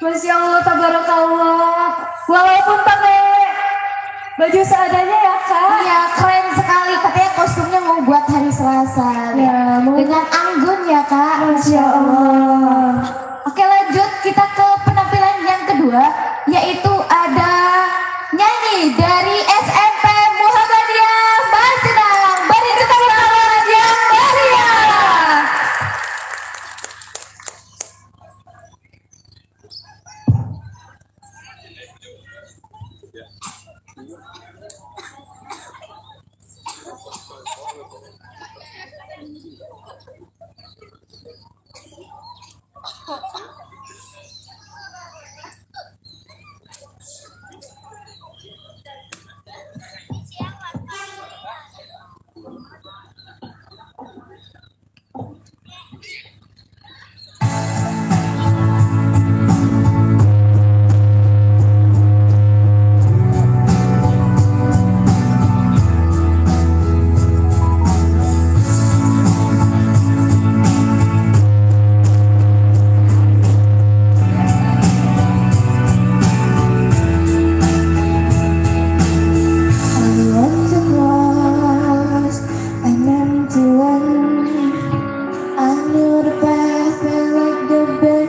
Masya Allah, tabarakallah. Walaupun pakai baju seadanya ya kak. Iya, keren sekali. Katanya kostumnya mau buat hari Selasa. Ya, dengan anggun ya kak. Masya Allah. Oke, lanjut kita ke penampilan yang kedua, yaitu ada nyanyi dari SMP Muhammadiyah Majenang. Beri tepuk tangan yang meriah.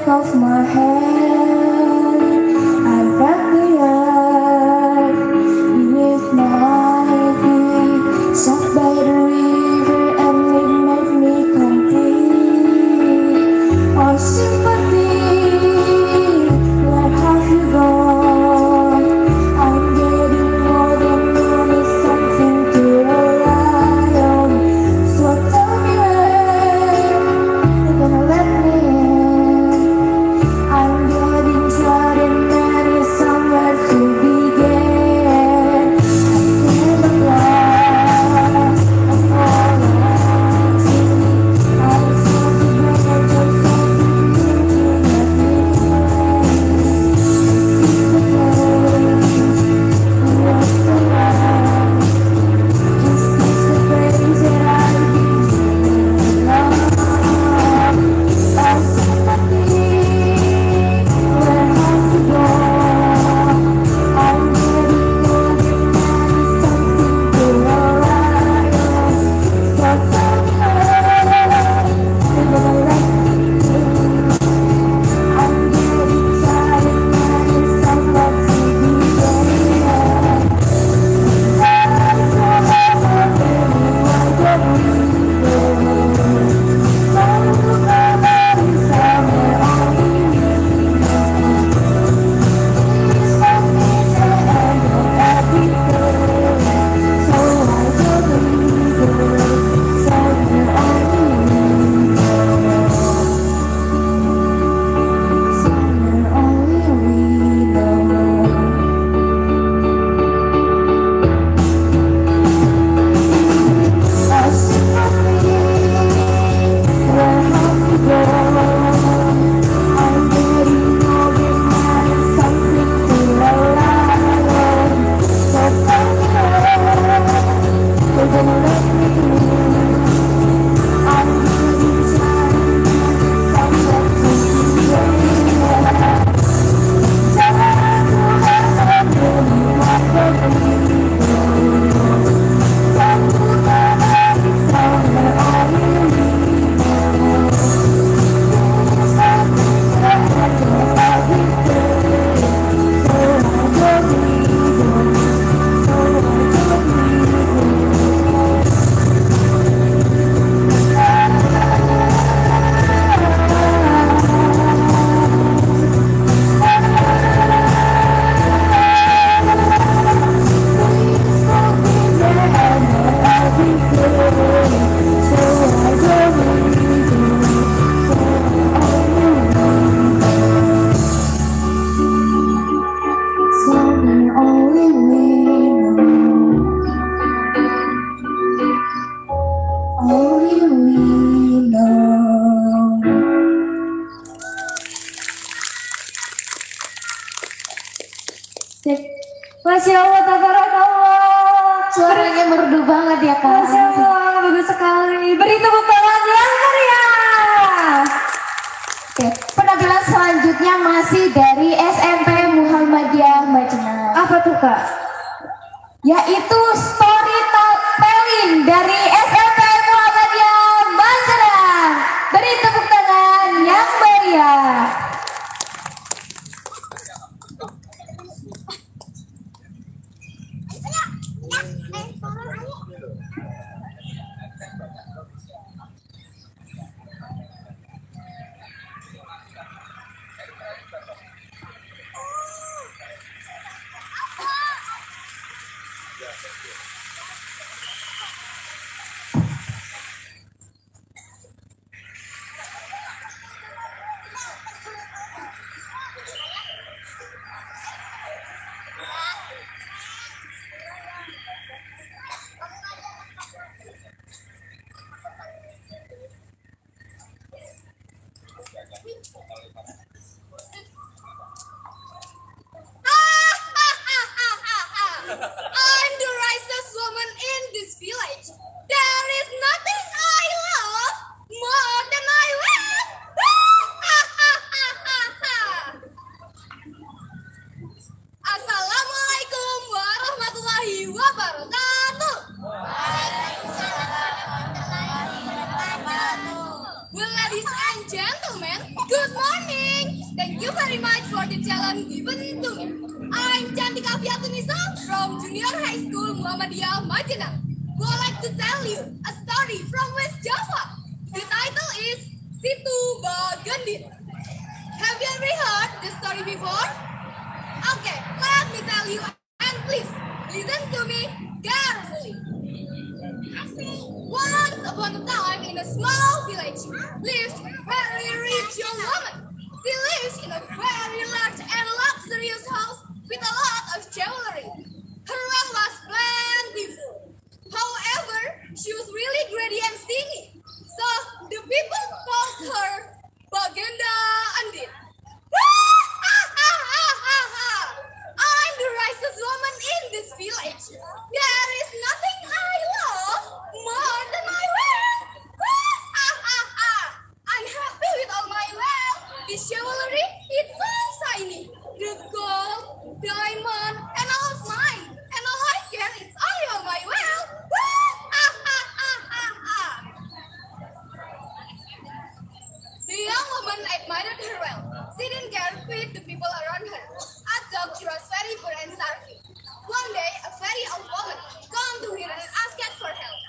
Of my head, I felt the earth beneath my feet, sat by the river and it made me complete. Oh sympathy, where have you gone? I'm getting more than money, something to rely on. So tell me when you're gonna let me in. I'm getting tired and there is somewhere to begin. I'm in the glass of all I see. I saw the breath of just something looking at me. Is this the place? What's the line? Is this the place that I've been dreaming of? Oh, sympathy. Where have you gone? I'm getting more than money, something to rely on. So tell me when you're gonna let me in. I'm getting tired and there is somewhere to begin. Time to have a baby, why don't we go? Time to have a somewhere only we know. Please let me tell you everything. So I don't believe it. Somewhere only we know. Somewhere only we know. Oh sympathy, where have you gone? I'm getting more than money, something to rely on. So tell me when you're gonna let me in. I'm getting tired and somewhere to begin. Time to have a baby, why don't we go? Time to have a somewhere only we know. Please let me tell you everything. So I don't believe it. So I don't believe it. Please let me tell you everything. So I don't believe it. So I don't believe it. Something only we know. Only we know. Masya Allah, tabarakallah. Suaranya merdu banget ya kak. Masya Allah, bagus sekali. Beri tepuk tangan yang meriah. Oke, penampilan penampilan selanjutnya masih dari SMP Muhammadiyah Majenang. Apa tuh Kak? Yaitu storytelling dari SMP Muhammadiyah Majenang. Beri tepuk tangan yang meriah. I'm the ricest woman in this village. There is nothing I love more than my wealth. Assalamualaikum warahmatullahi wabarakatuh. Well, ladies and gentlemen, good morning. Thank you very much for the challenge given to me. I'm Cantika Fiatunisa from Junior High School Muhammadiyah Majenang. Would like to tell you a story from West Java. The title is Situ Bagendit. Have you ever heard this story before? Okay, let me tell you, and please listen to me carefully. Once upon a time, in a small village, lived a very rich young woman. She lives in a very large and luxurious house with a lot of jewelry. Her wealth was plentiful. However, she was really greedy and stingy. So the people called her Bagenda Andit. I'm the richest woman in this village. There is nothing I love more than my wealth. I'm happy with all my wealth. This jewelry, it's so shiny. The gold, diamond, and all of mine. And all I get is only all my wealth. The young woman admired her wealth. She didn't care with the people around her. I thought she was very poor and starving. One day, a very old woman came to her and asked for help.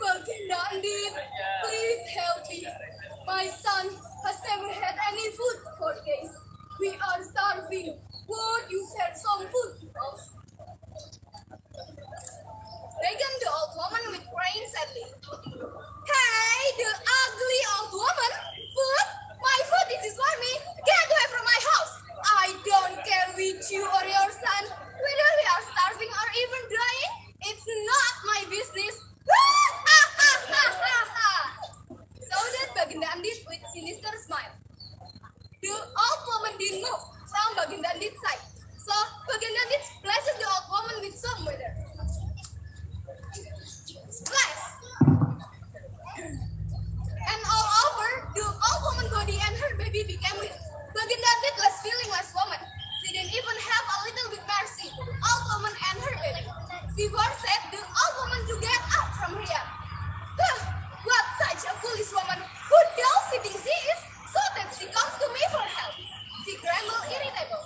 Bagenda Andit, please help me. My son has never had any food for days. We are starving. Would you share some food with us? Began the old woman with crying sadly. Hey, the ugly old woman! Food? My food is for me. Get away from my house. I don't care with you or your son. Whether we are starving or even dying, it's not my business. Shouted Bagenda Andit with sinister smile. The old woman didn't move from Bagenda Andit's side. So Bagenda Andit splashed the old woman with some water. Splash! And all over, the old woman's body and her baby became weak. Bagenda Andit was feelingless woman. She didn't even have a little bit mercy. Old woman and her baby. She forced the old woman to get up from here. What such a foolish woman! Who does she think she is? So that she comes to me for help. She grumbled irritable.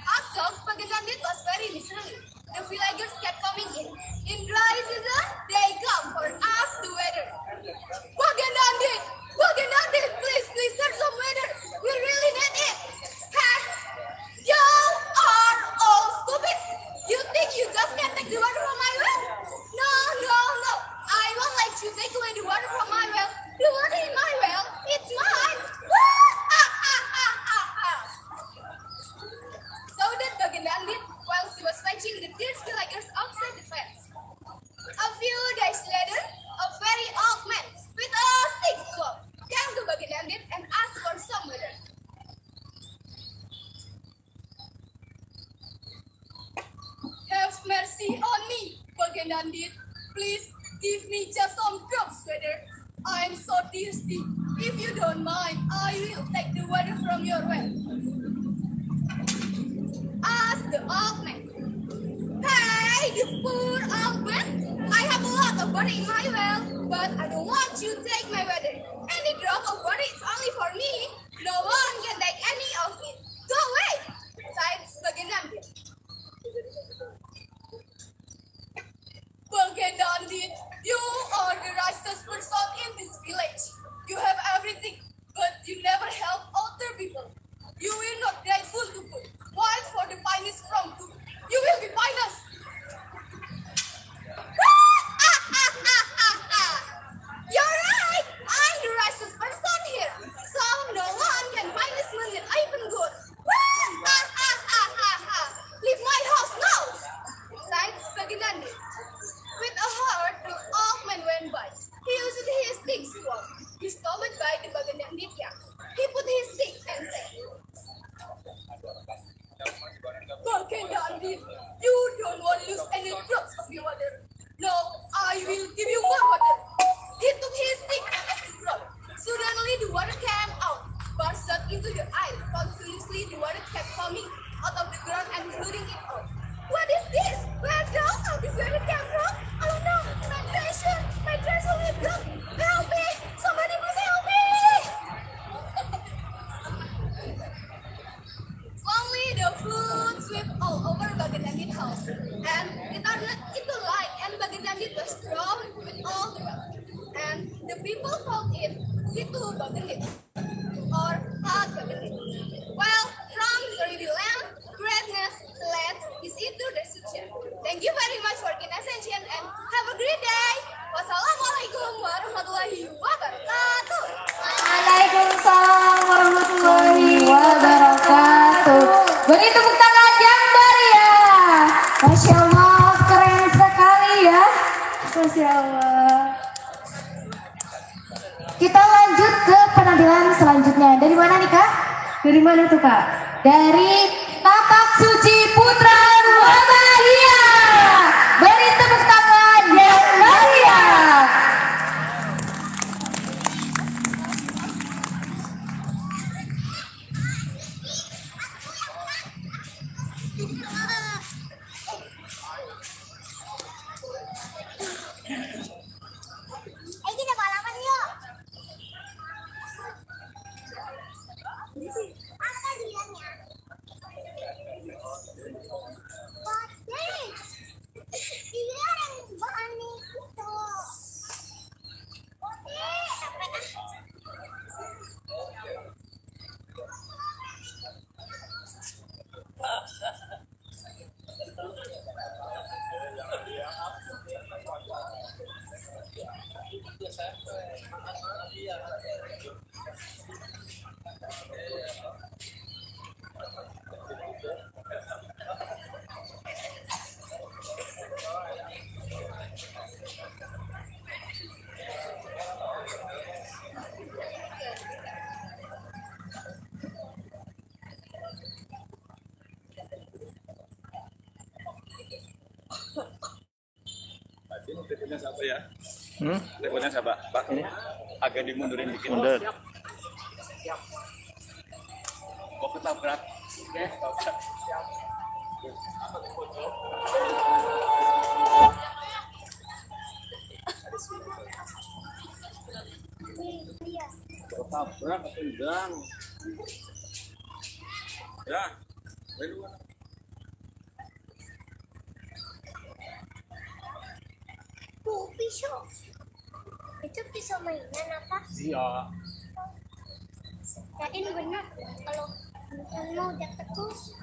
After Bagenda Andit was very miserly. The villagers kept coming in. In dry season, they come for us the weather. Bagenda Andit, please serve some weather. We really need it. Hey, you are all stupid. You think you just can take the water from my well? No. I won't let you take away the water from my well. The water in my well, it's mine. So did Bagenda Andit while she was fetching the dear villagers outside the fence. A few days later, a very old man with a stick club came to Bagenda Andit and asked for some water. Have mercy on me, Bagenda Andit. Please give me just some drops water. I'm so thirsty. If you don't mind, I will take the water from your well. Ask the old man. Hey, you poor old man. I have a lot of water in my well, but I don't want you to take my water. Any drop of water is only for me. No one can take any of it. Go away. Sighed Bagandit. Bagandit, you are the richest person in this village. You have everything, but you never help other people. You will not grateful to good. While for the finest from good, you will be finest. You're right. I'm the richest person here, so no one can finest me even good. Leave my house now. Sighed Bagandit. With a heart, the old man went by. He used his stick to walk. He stopped by the Baganditya. He put his stick and said, Bagandit, you don't want to lose any drops of your water. No, I will give you more water. He took his stick and let it drop. Suddenly the water came out, burst into the air. Continuously the water kept coming out of the ground and flooding it out. What is this? Where does all this water come from? Oh no, my treasure will broke. Help me! Somebody please help me! Slowly the flood swept all over Bagandit house, and it turned into light, and Bagandit was drowned with all the water. And the people called it Situ Bagandit, or Hag Bagandit. Well, from Zeridi land, greatness led is into destruction. Thank you very much for keen attention and have a great day. Wassalamualaikum warahmatullahi wabarakatuh. Waalaikumsalam warahmatullahi wabarakatuh. Beri tepuk tangan yang meriah. Masya Allah, keren sekali ya. Masya Allah. Kita lanjut ke penampilan selanjutnya. Dari mana nih Kak? Dari mana tuh Kak? Dari Tapak Suci Putra Muhammadiyah. Beri tepuk tangan yang meriah. Kita balapan yuk. Apa dianya? Dia yang berani itu. Teleponnya siapa ya? Teleponnya siapa? Pak, ini agak dimundurin dikit. Mundur. Mau ketabrak. Oke, tabrak. Ketabrak atau enggak? Ya, baru. Pisau. Itu pisau mainan apa? Iya. Yakin benar kalau mau deket terus.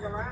Cerita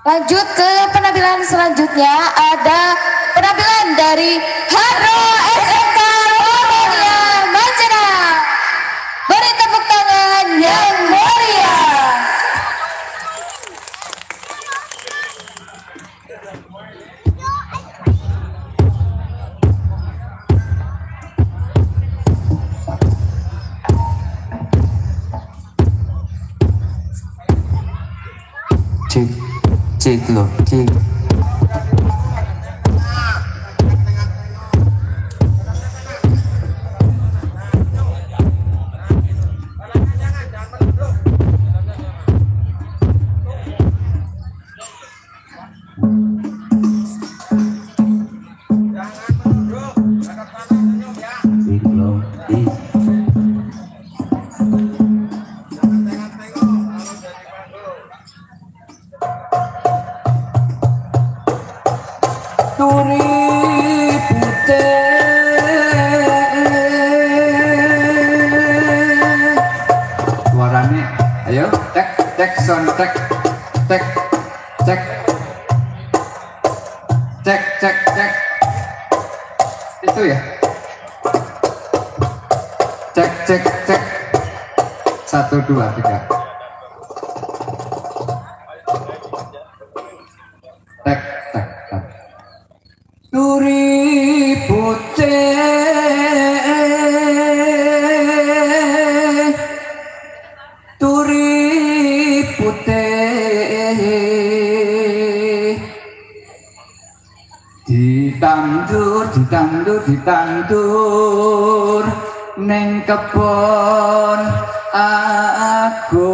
Lanjut ke penampilan selanjutnya, ada penampilan dari Hadro SMK Muhammadiyah Mancana. Beri tepuk tangan yang meriah. Cek loh, cek. Suaranya, ayo, tek, sound, tek, cek, itu ya, cek, 1, 2, 3, tek. Turi putih ditandur neng kebon aku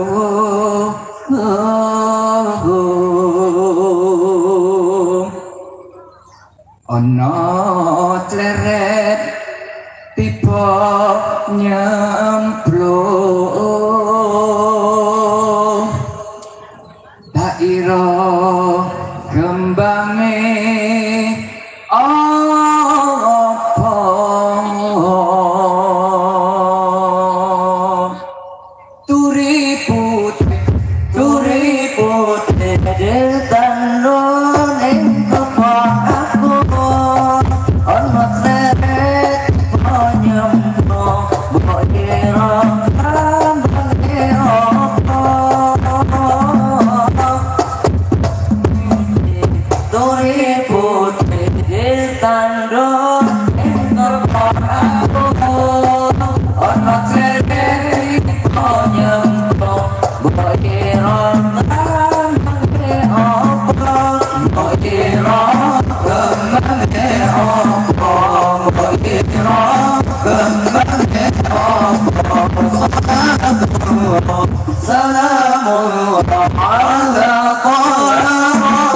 ono cleret tiba nyemplung dairo gembange opo turi putih ditandur ning kebon aku ono cleret tiba nyemplung dairo gembange opo turi putih ditandur ing kebon aku ono cleret tiba nyemplung mbok kira gembange opo mbok kira gembange opo mbok kira gembange opo salamullah ala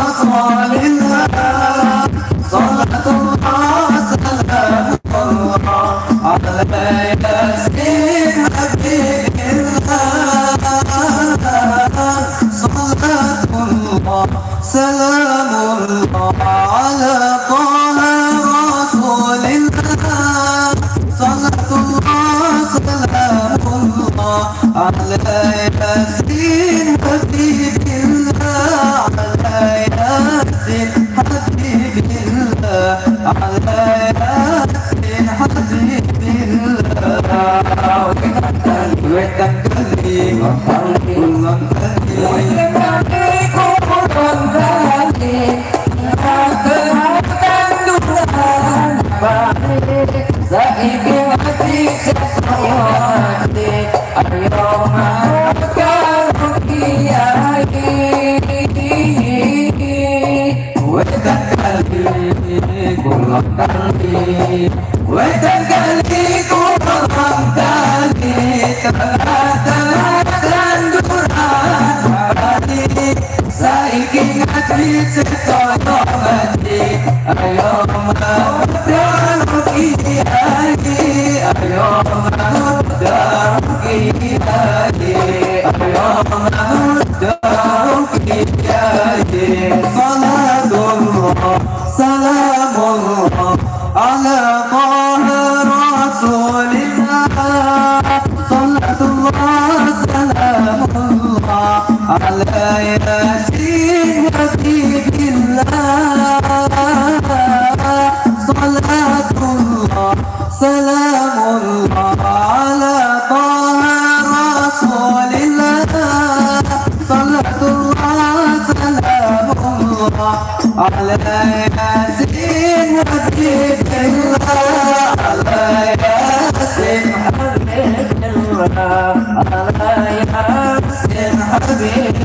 rasulillah salatullah salamullah ala yasin habibillah salatullah salamullah ala rasulillah salatullah salamullah ala yasin habibillah ala yasin habibillah ala yasin habibillah wetan kali ulang kali saiki hati sesayati ayo makan kiai wetan kali ulang kali wetan kali ulang kali tengah tanduran bali saiki hati sesayati ayo makan kiai ayo makan kiai ayo makan kiai salatullah salamullah ala rasulillah salatullah salamullah على ياسين حبيب الله صلاة الله سلام الله على طه رسول الله صلاة الله سلام الله على ياسين حبيب الله على ياسين حبيب الله على ياسين حبيب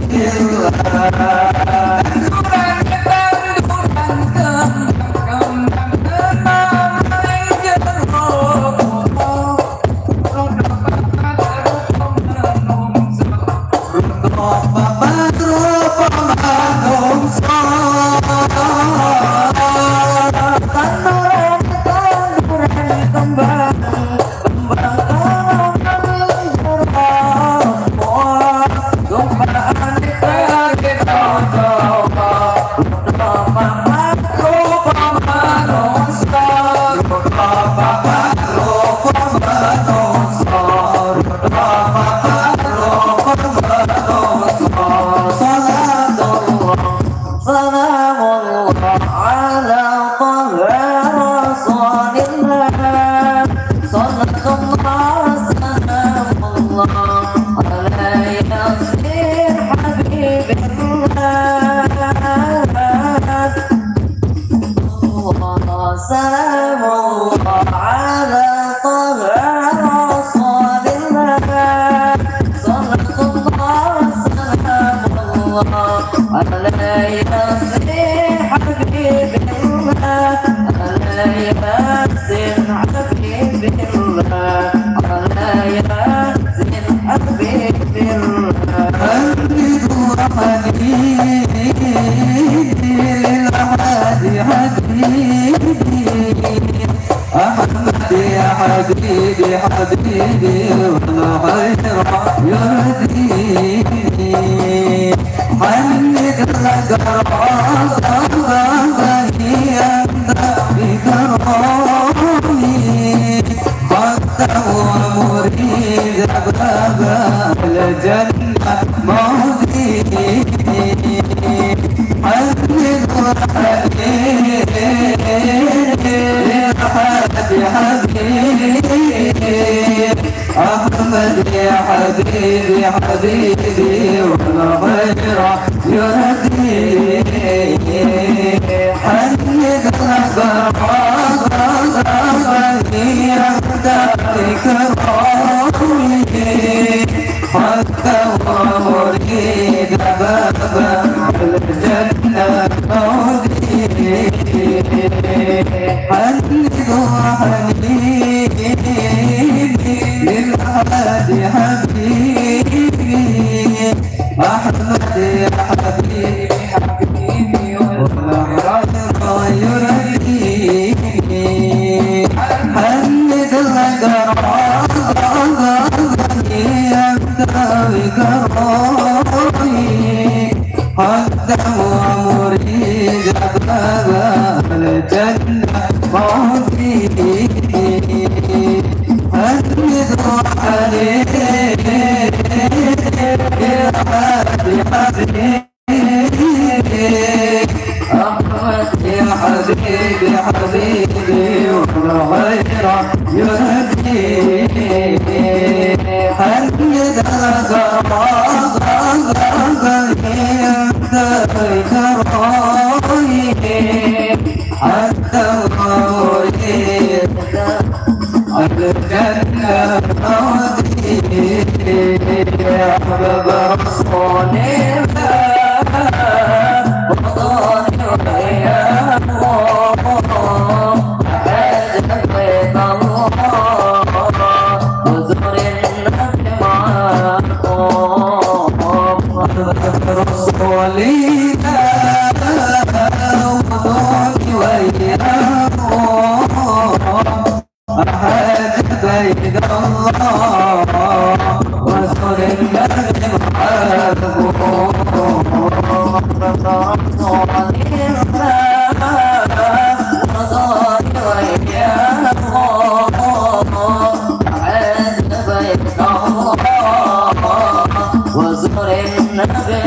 سلام الله على طه رسول الله صلاة الله سلام الله على ياسين حبيب الله على ياسين حبيب الله على ياسين حبيب الله حبيب وحبيبي للعادي حبيبي أحمد يا حبيبي حبيبي والخير يهديني حمد لك ربي أنت بكرامي حتى ومريد باب الجنة موتي حمد حبيبي أحمد يا حبيبي حبيبي والخير يهديني حمد لك ربي أنت بكرامي حتى ومريد باب الجنة موتي حنيد وحنيني للهادي حبيبي أحمد يا حبيبي حبيبي والخير يهديني حنيد لك ربي أنت بكرامي حتى ومريد باب الجنة موتي حمد وحنيني يا حبيبي أحمد يا حبيبي حبيبي والخير يهديني حمد لك ربي أنت بكرامي حتى ومريد الجنة موتي يا حبيب رسول الله وطاني وإياه أحد بيت الله وزر النبي معكم رسول الله وطاني وإياه أحد بيت الله وزر النبي وزر النبي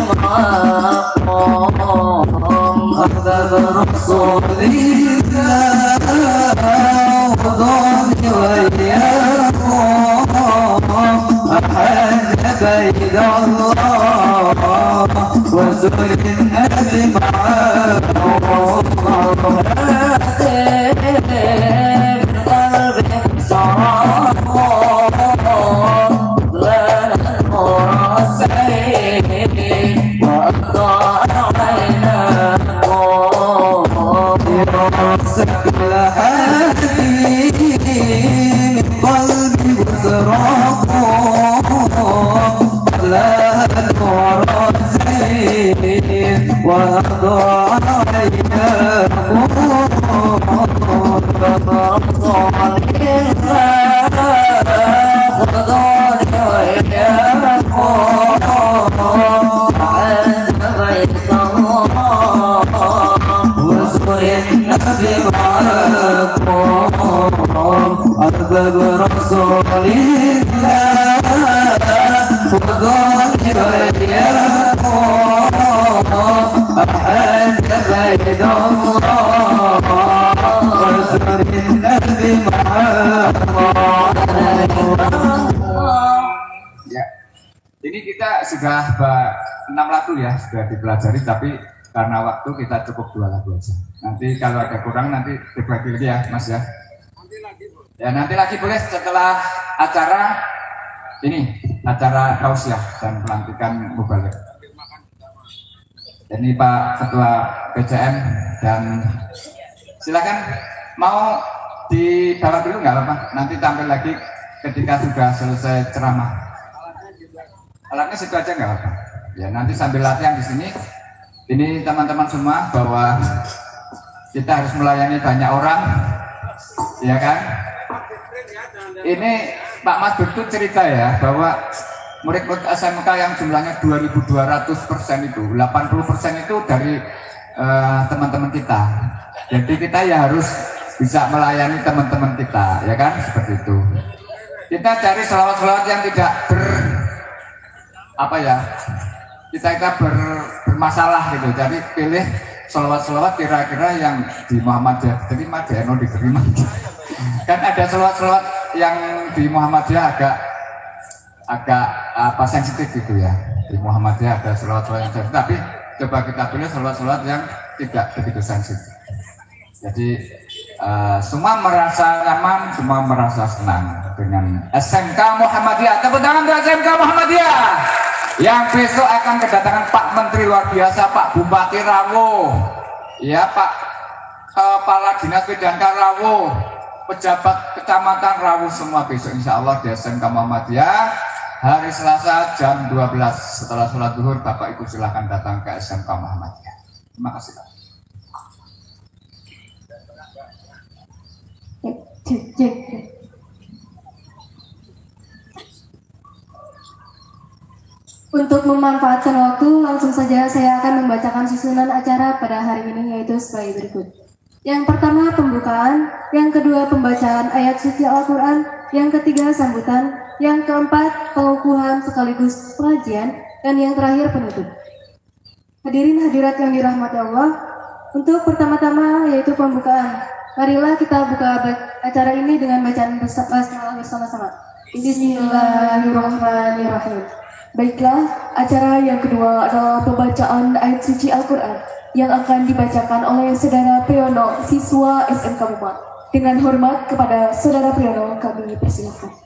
بيت الله وزر النبي معاه قلبك صار سكن هذه من قلبي وزراقه لا نور زين وأضاع أحبب رسول الله وظاهر اليوم أحد بيت الله رسول النبي محمد. Ya, ini kita sudah 6 lagu ya, sudah dipelajari, tapi karena waktu kita cukup 2 lagu aja. Nanti kalau ada kurang nanti dibagi lagi ya Mas ya. Ya nanti lagi boleh setelah acara ini, acara tausiah dan pelantikan mubalik. Ini Pak Ketua PCM dan silakan mau dibawa dulu nggak apa-apa. Nanti tampil lagi ketika sudah selesai ceramah. Alatnya situ aja nggak apa-apa. Ya nanti sambil latihan di sini. Ini teman-teman semua bahwa kita harus melayani banyak orang, ya kan? Ini Pak Mas Bertut cerita ya bahwa murid-murid SMK yang jumlahnya 2.200% itu 80% itu dari teman-teman kita. Jadi kita ya harus bisa melayani teman-teman kita, ya kan? Seperti itu. Kita cari selawat-selawat yang tidak bermasalah gitu. Jadi pilih selawat-selawat kira-kira yang di Muhammadiyah terima, di NU diterima. Kan ada selawat-selawat yang di Muhammadiyah agak sensitif gitu ya. Di Muhammadiyah ada selawat-selawat yang sensitif, tapi coba kita pilih selawat-selawat yang tidak begitu sensitif. Jadi semua merasa nyaman, semua merasa senang dengan SMK Muhammadiyah. Tepuk tangan untuk SMK Muhammadiyah yang besok akan kedatangan Pak Menteri luar biasa, Pak Bupati Rawo, ya Pak Kepala Dinas PDANKA Rawo, pejabat kecamatan Rawo semua besok insya Allah di SMK Muhammadiyah hari Selasa jam 12 setelah sholat zuhur. Bapak Ibu silahkan datang ke SMK Muhammadiyah. Terima kasih Pak. Cek. Untuk memanfaatkan waktu, langsung saja saya akan membacakan susunan acara pada hari ini, yaitu sebagai berikut. Yang pertama pembukaan, yang kedua pembacaan ayat suci Al-Quran, yang ketiga sambutan, yang keempat pengukuhan sekaligus pengajian, dan yang terakhir penutup. Hadirin hadirat yang dirahmati Allah, untuk pertama-tama yaitu pembukaan. Marilah kita buka acara ini dengan bacaan bersama-sama. Bismillahirrahmanirrahim. Baiklah, acara yang kedua adalah pembacaan ayat suci Al-Quran yang akan dibacakan oleh Saudara Priyono, siswa SMK Muhammadiyah. Dengan hormat kepada Saudara Priyono, kami persilahkan.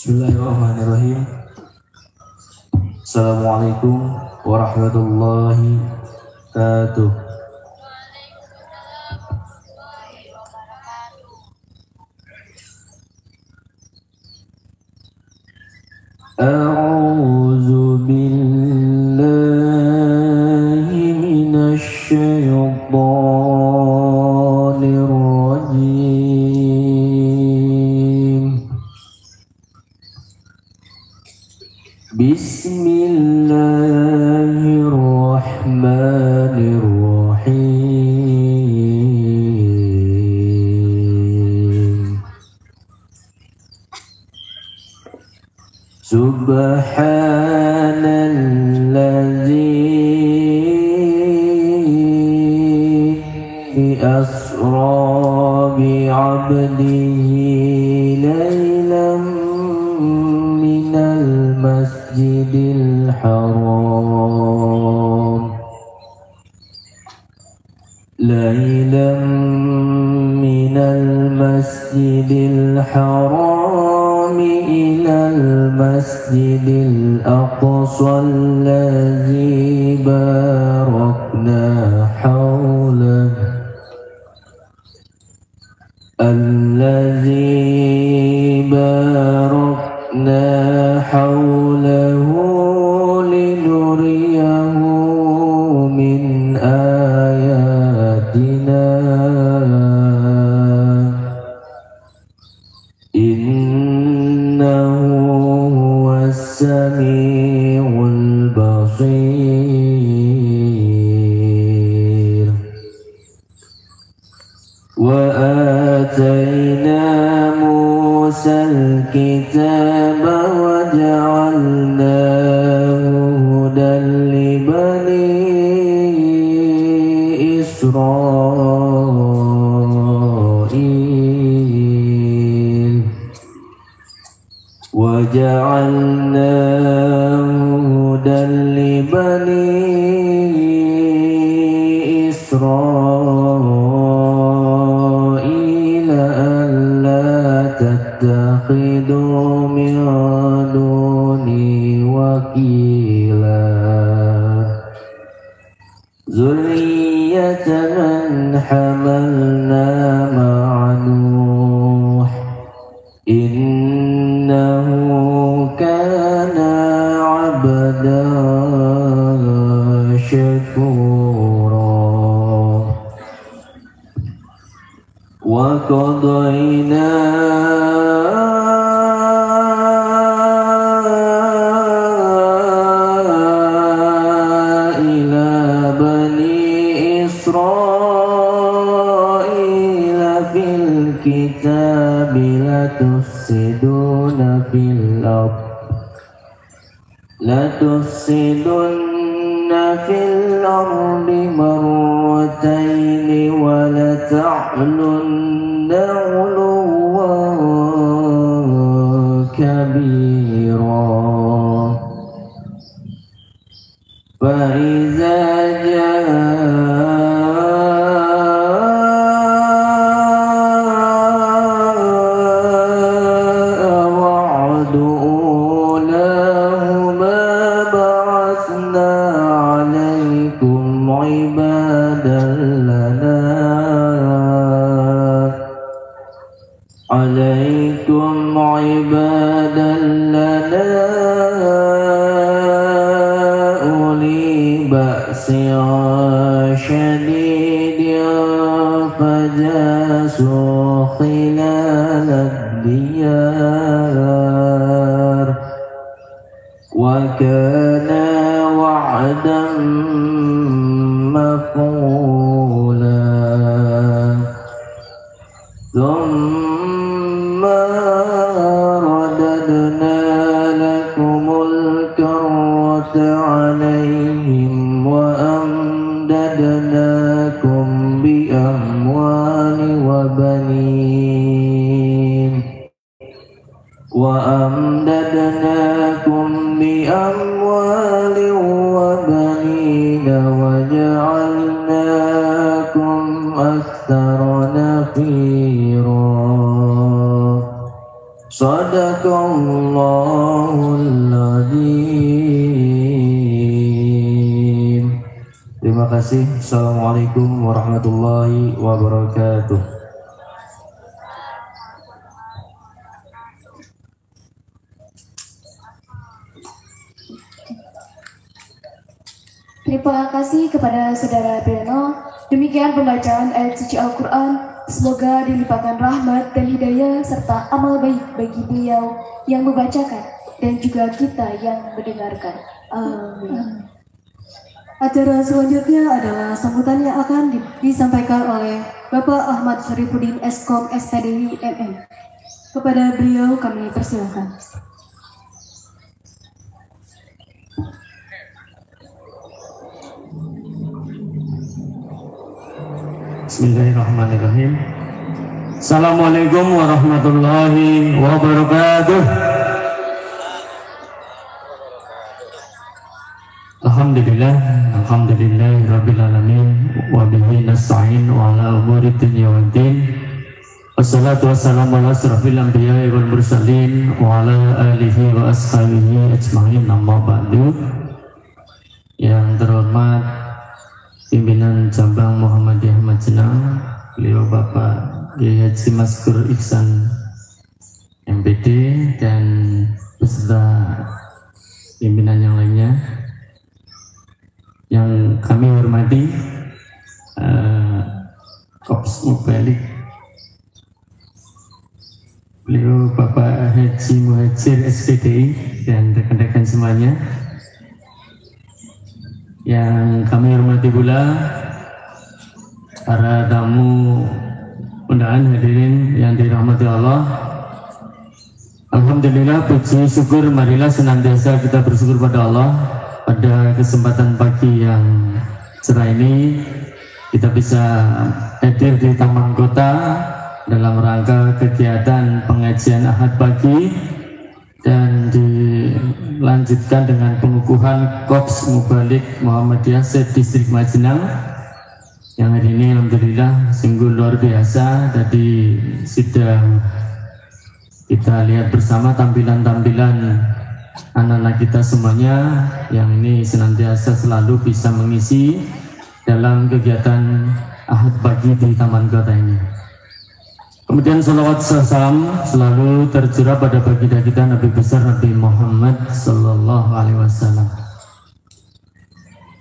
Bismillahirrahmanirrahim. Assalamualaikum warahmatullahi wabarakatuh. A'udzu billahi minasy syaithanir rajim. Bismillahirrahmanirrahim. Subhanalladzi asra bi'abdihi laylan minal masjidil haram minal masjidil haram ilal masjidil aqsa allazi barakna hawlahu linuriyahu min ayatina innahu huwas samiul basir. Wa atayna Musal kitaba wa ja'alnahu hudan li bani Israil wa ja'alnahu hudan li bani Israil alla tattakhidhu min duni wakila zurriyatan man hamalna ma'a Nuh innahu kana 'abdan syakura. Wa qadayna ila bani Israila fil kitabi latufsiduna fil ardi marrataini wa lata'lunna 'uluwan kabira. Fa iza عليكم عبادا لنا أولي بأس شديد فجاسوا خلال الديار وكان وعدا مفعولا. ثم رددنا لكم الكرة عليهم وأمددناكم بأموال وبنين وجعلناكم أكثر نفيرا. Sadaqallahul Adzim. Terima kasih. Assalamualaikum warahmatullahi wabarakatuh. Terima kasih kepada Saudara Beno. Demikian pembacaan ayat suci Al-Quran. Semoga dilimpahkan rahmat dan hidayah serta amal baik bagi beliau yang membacakan. dan juga kita yang mendengarkan. Amin. Acara selanjutnya adalah sambutan yang akan disampaikan oleh Bapak Ahmad Syarifuddin Eskom SPDI MM. Kepada beliau kami persilakan. Bismillahirrahmanirrahim. Assalamualaikum warahmatullahi wabarakatuh. Alhamdulillah rabbil alamin wa bihi nasta'in wa ala umuri dunya waddin. Wassalatu wassalamu ala asrofil anbiya'i wal mursalin wa ala alihi wa ashabihi ajma'in, amma ba'du. Yang terhormat pimpinan cabang Muhammadiyah Majenang, beliau Bapak Kiai Haji Maskur Ihsan MPD dan beserta pimpinan yang lainnya yang kami hormati, Kops Mubalik, beliau Bapak Haji Muhajir SPDI dan rekan-rekan semuanya. Yang kami hormati pula para tamu undangan, hadirin yang dirahmati Allah. Alhamdulillah, puji syukur marilah senantiasa kita bersyukur pada Allah. Pada kesempatan pagi yang cerah ini kita bisa hadir di Taman Kota dalam rangka kegiatan pengajian Ahad pagi dan dilanjutkan dengan pengukuhan Kops Mubalik Muhammadiyah Distrik Majenang yang hari ini alhamdulillah sungguh luar biasa. Tadi sudah kita lihat bersama tampilan-tampilan anak-anak kita semuanya yang ini senantiasa selalu bisa mengisi dalam kegiatan Ahad pagi di Taman Kota ini. Kemudian salawat salam selalu tercurah pada baginda kita Nabi besar Nabi Muhammad Sallallahu Alaihi Wasallam.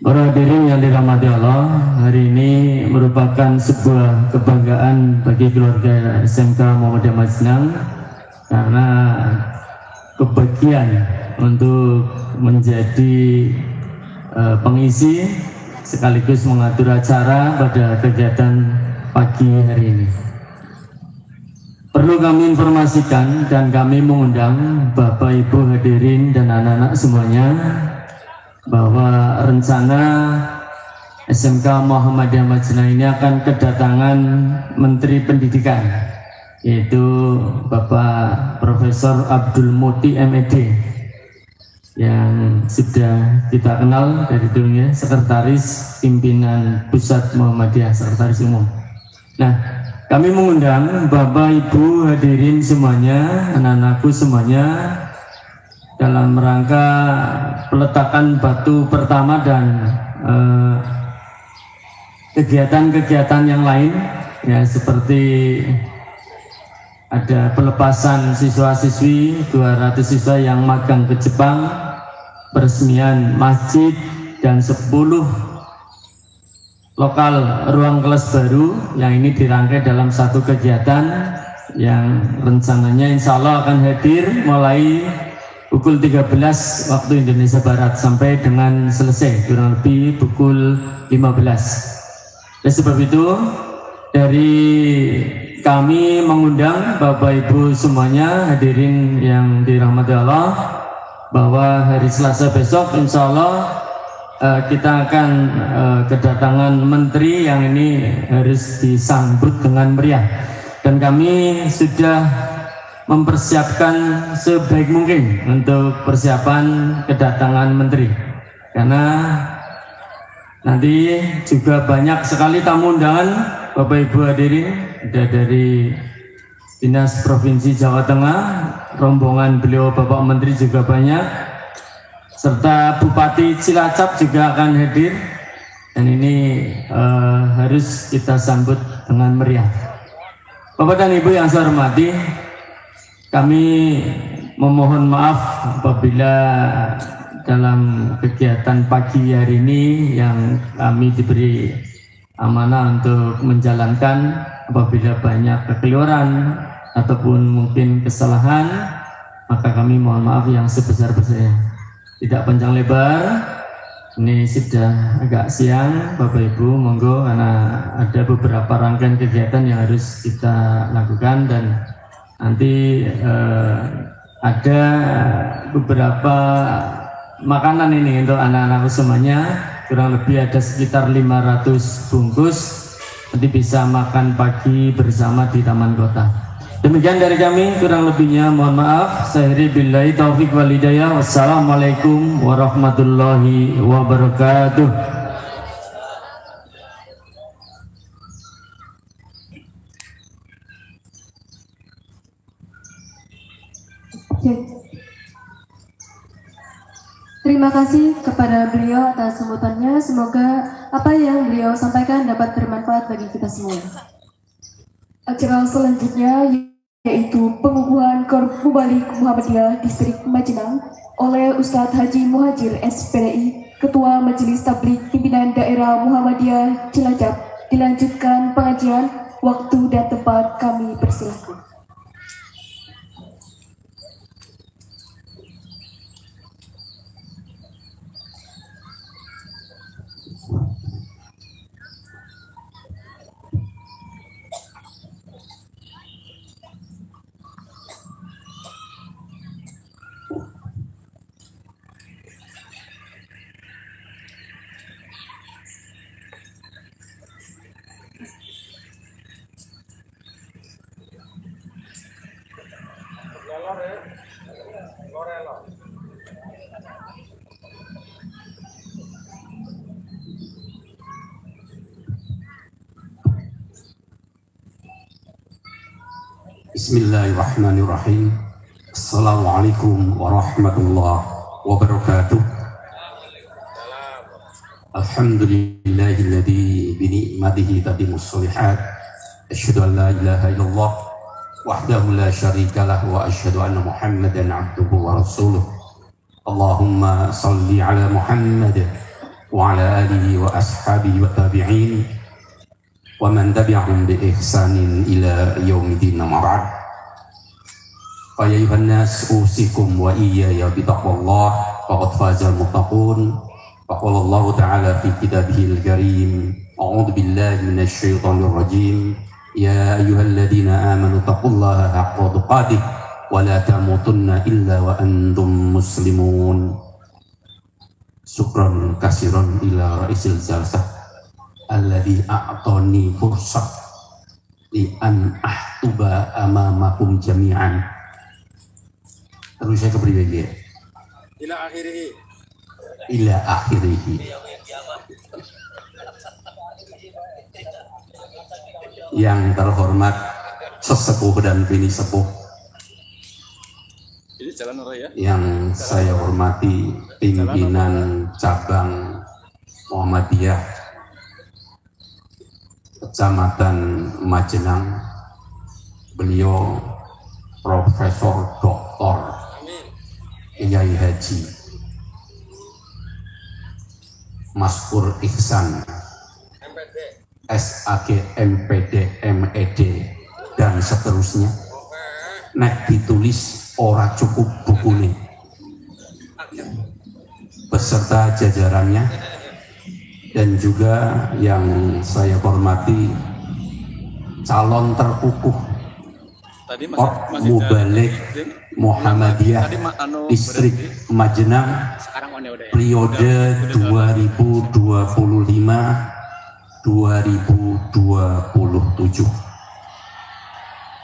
Para hadirin yang dirahmati Allah, hari ini merupakan sebuah kebanggaan bagi keluarga SMK Muhammadiyah Majenang karena kebagian untuk menjadi pengisi sekaligus mengatur acara pada kegiatan pagi hari ini. Perlu kami informasikan dan kami mengundang Bapak Ibu hadirin dan anak-anak semuanya bahwa rencana SMK Muhammadiyah Majenang ini akan kedatangan Menteri Pendidikan, yaitu Bapak Profesor Abdul Muti MED yang sudah kita kenal dari dulunya, Sekretaris Pimpinan Pusat Muhammadiyah, Sekretaris Umum. Nah, kami mengundang Bapak Ibu hadirin semuanya, anak-anakku semuanya dalam rangka peletakan batu pertama dan kegiatan-kegiatan yang lain ya, seperti ada pelepasan siswa-siswi 200 siswa yang magang ke Jepang, peresmian masjid dan 10 lokal ruang kelas baru yang ini dirangkai dalam satu kegiatan yang rencananya insya Allah akan hadir mulai pukul 13 waktu Indonesia Barat sampai dengan selesai kurang lebih pukul 15. Oleh sebab itu dari kami mengundang Bapak Ibu semuanya hadirin yang dirahmati Allah bahwa hari Selasa besok insya Allah kita akan kedatangan menteri yang ini harus disambut dengan meriah, dan kami sudah mempersiapkan sebaik mungkin untuk persiapan kedatangan menteri, karena nanti juga banyak sekali tamu undangan Bapak Ibu hadirin. Ada dari Dinas Provinsi Jawa Tengah, rombongan beliau Bapak Menteri juga banyak, serta Bupati Cilacap juga akan hadir, dan ini harus kita sambut dengan meriah. Bapak dan Ibu yang saya hormati, kami memohon maaf apabila dalam kegiatan pagi hari ini yang kami diberi amanah untuk menjalankan, apabila banyak kekeliruan ataupun mungkin kesalahan, maka kami mohon maaf yang sebesar-besarnya. Tidak panjang lebar, ini sudah agak siang, Bapak Ibu, monggo, karena ada beberapa rangkaian kegiatan yang harus kita lakukan, dan nanti ada beberapa makanan ini untuk anak-anak semuanya, kurang lebih ada sekitar 500 bungkus, nanti bisa makan pagi bersama di Taman Kota. Demikian dari kami, kurang lebihnya mohon maaf. Saya billahi taufik wal hidayah. Wassalamualaikum warahmatullahi wabarakatuh. Ya. Terima kasih kepada beliau atas sambutannya. Semoga apa yang beliau sampaikan dapat bermanfaat bagi kita semua. Acara selanjutnya yaitu pengukuhan Korps Mubalik Muhammadiyah Distrik Majenang oleh Ustadz Haji Muhajir SPDI, Ketua Majelis Tabligh Pimpinan Daerah Muhammadiyah Cilacap. Dilanjutkan pengajian, waktu dan tempat kami persilahkan. Bismillahirrahmanirrahim. Assalamualaikum warahmatullahi wabarakatuh. Alhamdulillahilladzi bi ni'matihi tatimmus shalihat. Asyhadu an la ilaha illallah wahdahu la syarika lah wa asyhadu anna Muhammadan abduhu wa rasuluh. Allahumma salli ala Muhammad wa ala alihi wa ashabihi wa tabi'in wa man tabi'ahum bi ihsanin ila yaumidin ma'ad. Fa ya ayuhan nas usikum wa iyaya bi taqwallah faqad fazal muttaqun. Fa qala Allah ta'ala fi kitabihil karim, a'udzu billahi minasy syaithanir rajim. Ya ayyuhalladzina amanu taqullaha haqqa tuqatih wa la tamutunna illa wa antum muslimun. Syukran kasiran ila ra'isil jalsah alladhi a'tani fursah li an ahtuba amamakum jami'an. Terus saya kepribadian ila akhirihi yang terhormat sesepuh dan bini sepuh yang saya hormati, pimpinan cabang Muhammadiyah Kecamatan Majenang, beliau Profesor Dr. Kiai Haji Maskur Ihsan SAG MPD MED dan seterusnya. Nek ditulis ora cukup bukunya beserta jajarannya, dan juga yang saya hormati calon terkukuh Korps Mubalik Muhammadiyah Distrik Majenang periode 2025-2027.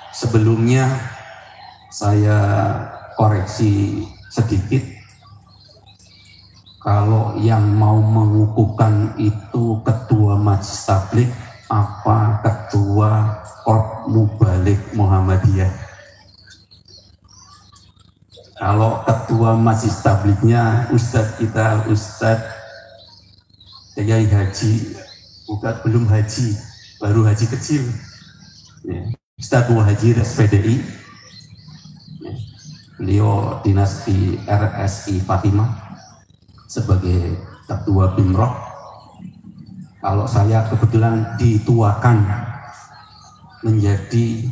Sebelumnya saya koreksi sedikit, kalau yang mau mengukuhkan itu ketua Majelis Tabligh apa ketua Korps Mubalik Muhammadiyah. Kalau ketua Majelis Tablighnya Ustadz kita, Ustadz Kiai Haji, bukan belum haji, baru haji kecil ya. Ustadz Muhajir SPDI ya. Beliau dinas di RSI Fatimah sebagai ketua Bimroh. Kalau saya kebetulan dituakan menjadi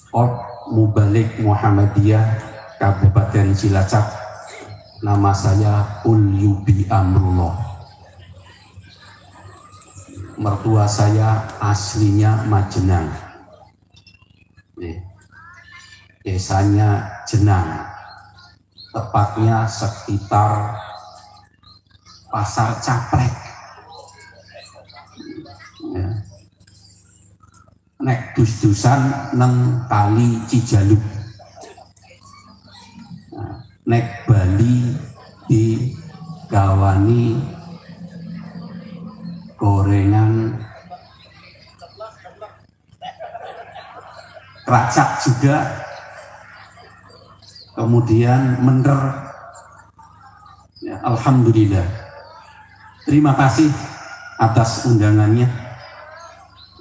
Korps Mubalik Muhammadiyah Kabupaten Cilacap. Nama saya Ulyubi Amrullah. Mertua saya aslinya Majenang. Desanya Jenang. Tepatnya sekitar Pasar Caprek. Ya. Nek dus-dusan neng Kali Cijaluk. Nah, nek Bali di gawani gorengan racak juga, kemudian mender. Ya, alhamdulillah, terima kasih atas undangannya,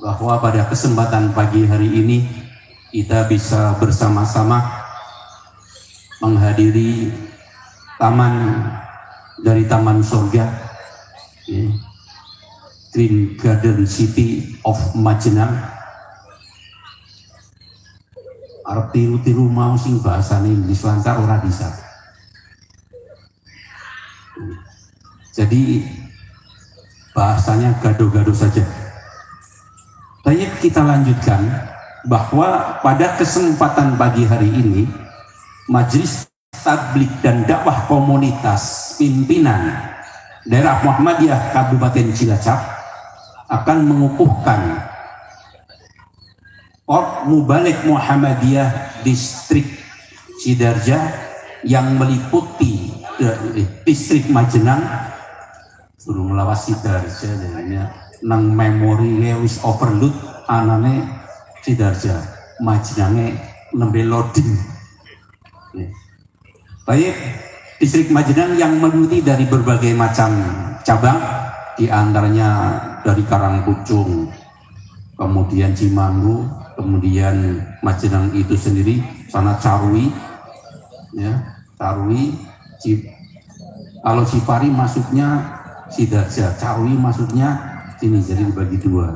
bahwa pada kesempatan pagi hari ini kita bisa bersama-sama menghadiri taman dari Taman Surga, ya, Green Garden City of Majenang. Arep tiru-tiru mau sing bahasane Inggris lancar ora bisa. Jadi bahasanya gado-gado saja. Baik, kita lanjutkan bahwa pada kesempatan pagi hari ini Majelis Tabligh dan Dakwah Komunitas Pimpinan Daerah Muhammadiyah Kabupaten Cilacap akan mengukuhkan Korps Mubalik Muhammadiyah Distrik Sidarja yang meliputi Distrik Majenang, belum lawas Sidarja, jadinya nang memori wis overload anane Sidarja, Majenange nembe loading. Baik, Distrik Majenang yang meliputi dari berbagai macam cabang, di antaranya dari Karangpucung, kemudian Cimanggu, kemudian Majenang itu sendiri, sana Carui, ya, Carui, kalau Cipari masuknya Sidarja, Carui masuknya sini, jadi dibagi dua.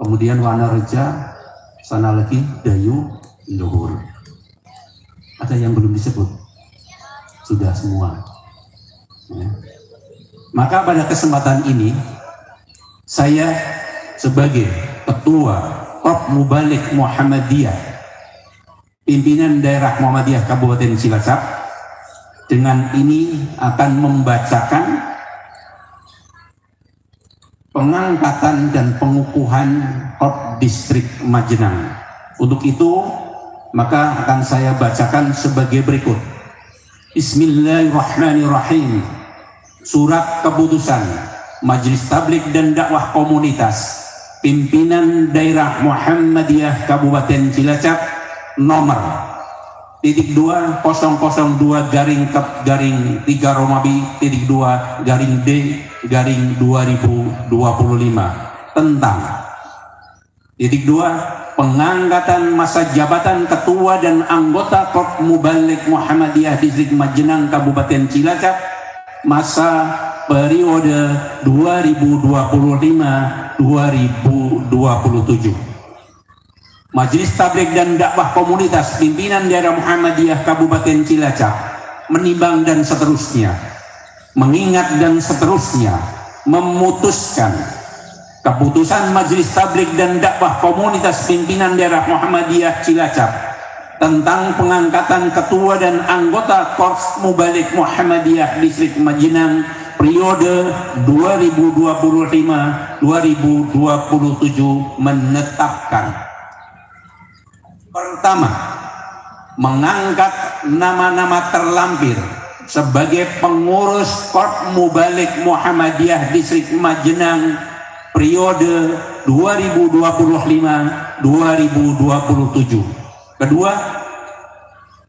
Kemudian Wanareja, sana lagi Dayu, Luhur. Ada yang belum disebut? Sudah semua. Ya. Maka pada kesempatan ini saya sebagai Ketua Korps Mubalik Muhammadiyah Pimpinan Daerah Muhammadiyah Kabupaten Cilacap dengan ini akan membacakan pengangkatan dan pengukuhan Korps Distrik Majenang. Untuk itu maka akan saya bacakan sebagai berikut. Bismillahirrahmanirrahim. Surat keputusan Majelis Tabligh dan Dakwah Komunitas Pimpinan Daerah Muhammadiyah Kabupaten Cilacap nomor /2002 /3 Romabi /D/2025 tentang /2 pengangkatan masa jabatan ketua dan anggota Korps Mubalik Muhammadiyah Distrik Majenang Kabupaten Cilacap masa periode 2025-2027. Majelis Tabligh dan Dakwah Komunitas Pimpinan Daerah Muhammadiyah Kabupaten Cilacap menimbang dan seterusnya, mengingat dan seterusnya, memutuskan keputusan Majelis Tabligh dan Dakwah Komunitas Pimpinan Daerah Muhammadiyah Cilacap tentang pengangkatan ketua dan anggota Korps Mubalik Muhammadiyah Distrik Majenang periode 2025-2027 menetapkan: pertama, mengangkat nama-nama terlampir sebagai pengurus Korps Mubalik Muhammadiyah Distrik Majenang periode 2025-2027. Kedua,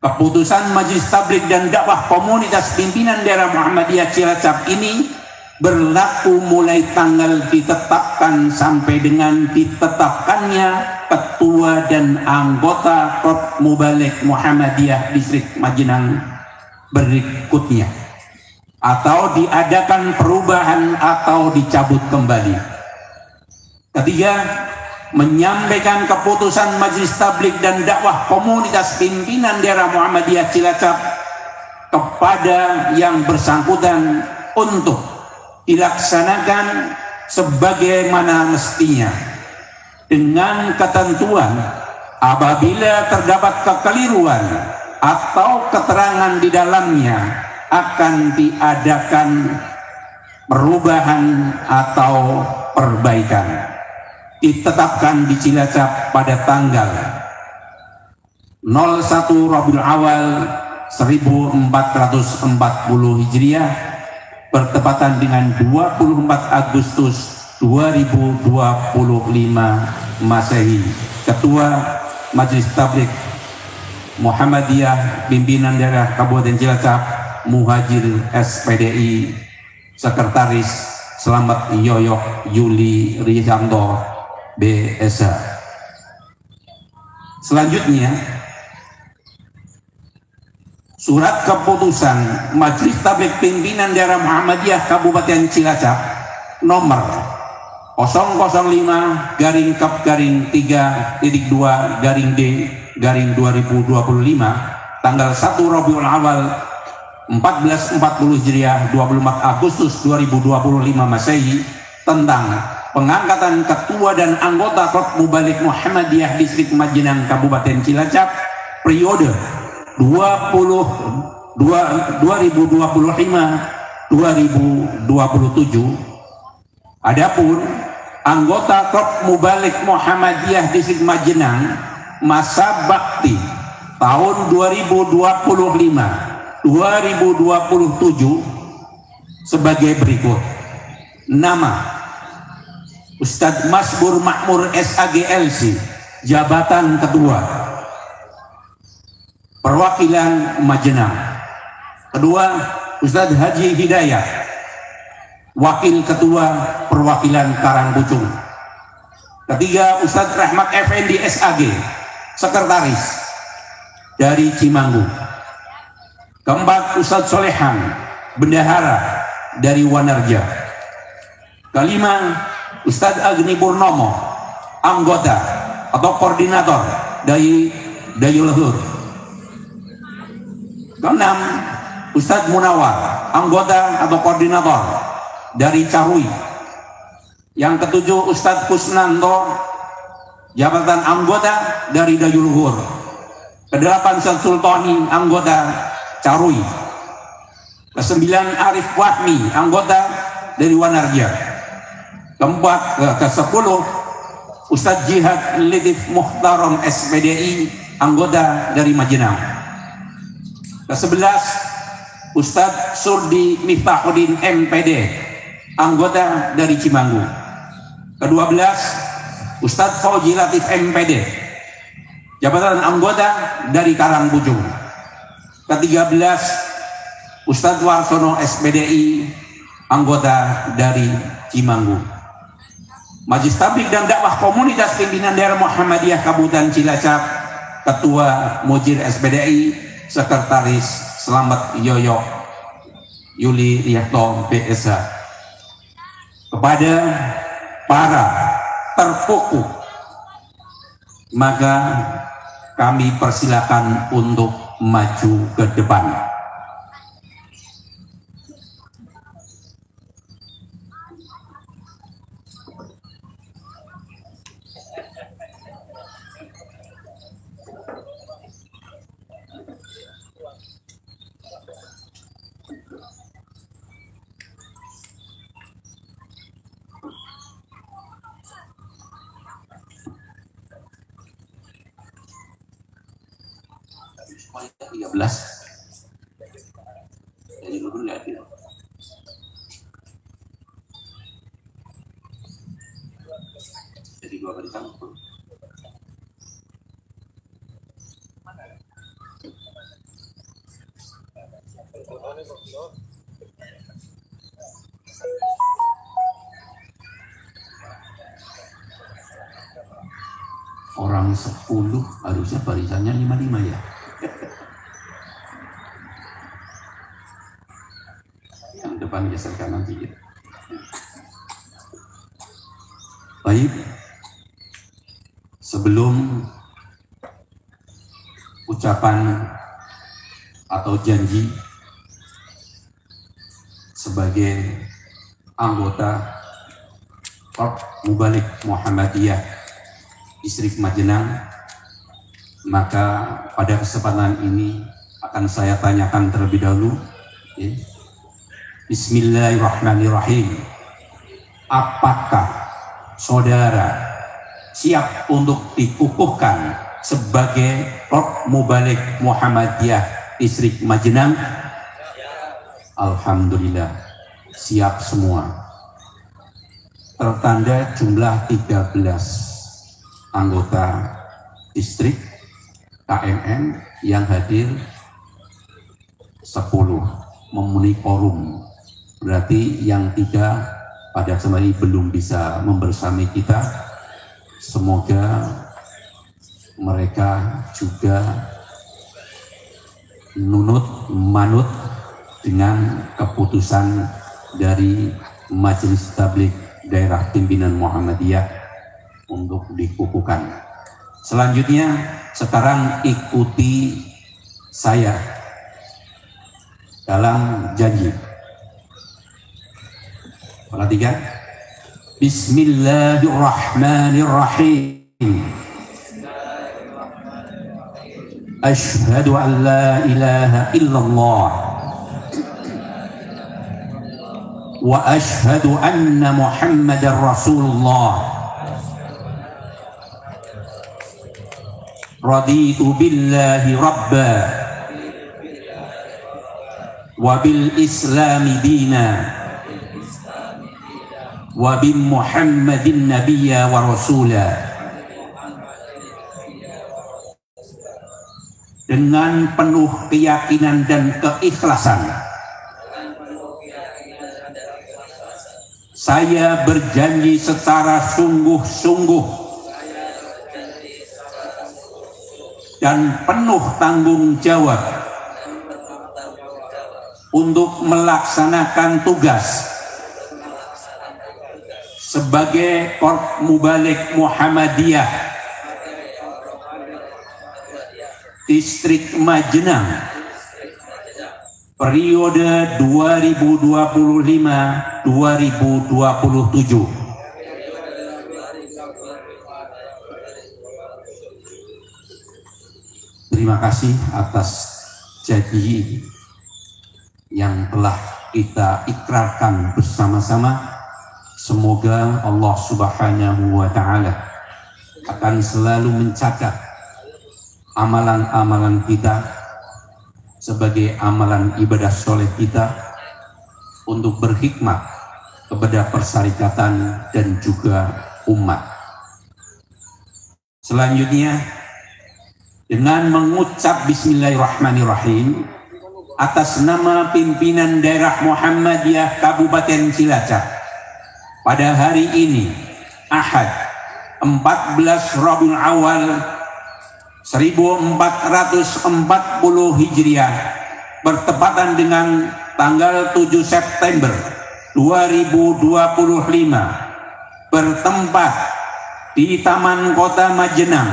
keputusan Majelis Tabligh dan Dakwah Komunitas Pimpinan Daerah Muhammadiyah Cilacap ini berlaku mulai tanggal ditetapkan sampai dengan ditetapkannya ketua dan anggota Korps Mubalik Muhammadiyah Distrik Majenang berikutnya, atau diadakan perubahan atau dicabut kembali. Ketiga, menyampaikan keputusan Majelis Tabligh dan Dakwah Komunitas Pimpinan Daerah Muhammadiyah Cilacap kepada yang bersangkutan untuk dilaksanakan sebagaimana mestinya dengan ketentuan apabila terdapat kekeliruan atau keterangan di dalamnya akan diadakan perubahan atau perbaikan. Ditetapkan di Cilacap pada tanggal 01 Rabiul Awal 1440 Hijriah bertepatan dengan 24 Agustus 2025 Masehi. Ketua Majelis Tabligh Muhammadiyah Pimpinan Daerah Kabupaten Cilacap Muhajir SPDI, Sekretaris Selamat Yoyok Yuli Rianto BSH. Selanjutnya, surat keputusan Majelis Tabligh Pimpinan Daerah Muhammadiyah Kabupaten Cilacap nomor 005-3.2-D-2025 tanggal 1 Rabiul Awal 1440 Hijriah 24 Agustus 2025 Masehi tentang pengangkatan ketua dan anggota Klub Mubalik Muhammadiyah Distrik Majenang Kabupaten Cilacap periode 2025-2027. Adapun anggota Klub Mubalik Muhammadiyah Distrik Majenang masa bakti tahun 2025-2027 sebagai berikut. Nama Ustadz Masbur Makmur SAGLC, jabatan ketua perwakilan Majenang. Kedua, Ustadz Haji Hidayat, wakil ketua perwakilan Karangpucung. Ketiga, Ustadz Rahmat Effendi SAG, sekretaris dari Cimanggu. Keempat, Ustadz Solehan, bendahara dari Wanarja. Kelima, Ustadz Agni Purnomo, anggota atau koordinator dari Dayuluhur. Keenam, Ustadz Munawar, anggota atau koordinator dari Carui. Yang ketujuh, Ustadz Kusnanto, jabatan anggota dari Dayuluhur. Kedelapan, Ustadz Sultani, anggota Carui. Kesembilan, Arif Wahmi, anggota dari Wanarja. Ke-10 Ustadz Jihad Lidif Muhtaram SPDI, anggota dari Majenang. Ke-11 Ustadz Surdi Miftahuddin MPD, anggota dari Cimanggu. Ke-12 Ustadz Fauji Latif MPD, jabatan anggota dari Karangpucung. Ke-13 Ustadz Warsono SPDI, anggota dari Cimanggu. Majelis Tabligh dan Dakwah Komunitas Pimpinan Daerah Muhammadiyah Kabupaten Cilacap, Ketua Mujir SPDI, Sekretaris Selamat Yoyok Yuli Rianto BSH. Kepada para terpokok, maka kami persilakan untuk maju ke depan. Jadi dulu lihat ya. Jadi dua kali campur. Orang 10 harusnya barisannya 55 ya. Yang depan geserkan nanti ya. Baik, Sebelum ucapan atau janji sebagai anggota Korps Mubalik Muhammadiyah Distrik Majenang, maka pada kesempatan ini akan saya tanyakan terlebih dahulu. Bismillahirrahmanirrahim. Apakah saudara siap untuk dikukuhkan sebagai Korps Mubalik Muhammadiyah Distrik Majenang? Alhamdulillah, siap semua. Tertanda jumlah 13 anggota distrik KMM yang hadir 10 memenuhi quorum. Berarti yang 3 pada kesempatan ini belum bisa membersamai kita. Semoga mereka juga manut dengan keputusan dari Majelis Tabligh Daerah Pimpinan Muhammadiyah untuk dikukuhkan. Selanjutnya, sekarang ikuti saya dalam janji. Perhatikan. Bismillahirrahmanirrahim. Asyhadu an la ilaha illallah wa asyhadu anna Muhammadar Rasulullah. Raditu billahi rabba wa bil islami dina wa bin Muhammadin nabiyya wa rasula. Dengan penuh keyakinan dan keikhlasan, saya berjanji secara sungguh-sungguh dan penuh tanggung jawab untuk melaksanakan tugas sebagai Korps Mubalik Muhammadiyah Distrik Majenang periode 2025-2027. Terima kasih atas janji yang telah kita ikrarkan bersama-sama. Semoga Allah Subhanahu wa Ta'ala akan selalu mencatat amalan-amalan kita sebagai amalan ibadah soleh kita untuk berhikmat kepada persyarikatan dan juga umat. Selanjutnya, dengan mengucap Bismillahirrahmanirrahim atas nama pimpinan daerah Muhammadiyah Kabupaten Cilacap, pada hari ini Ahad 14 Rabiul Awal 1440 Hijriah bertepatan dengan tanggal 7 September 2025 bertempat di Taman Kota Majenang.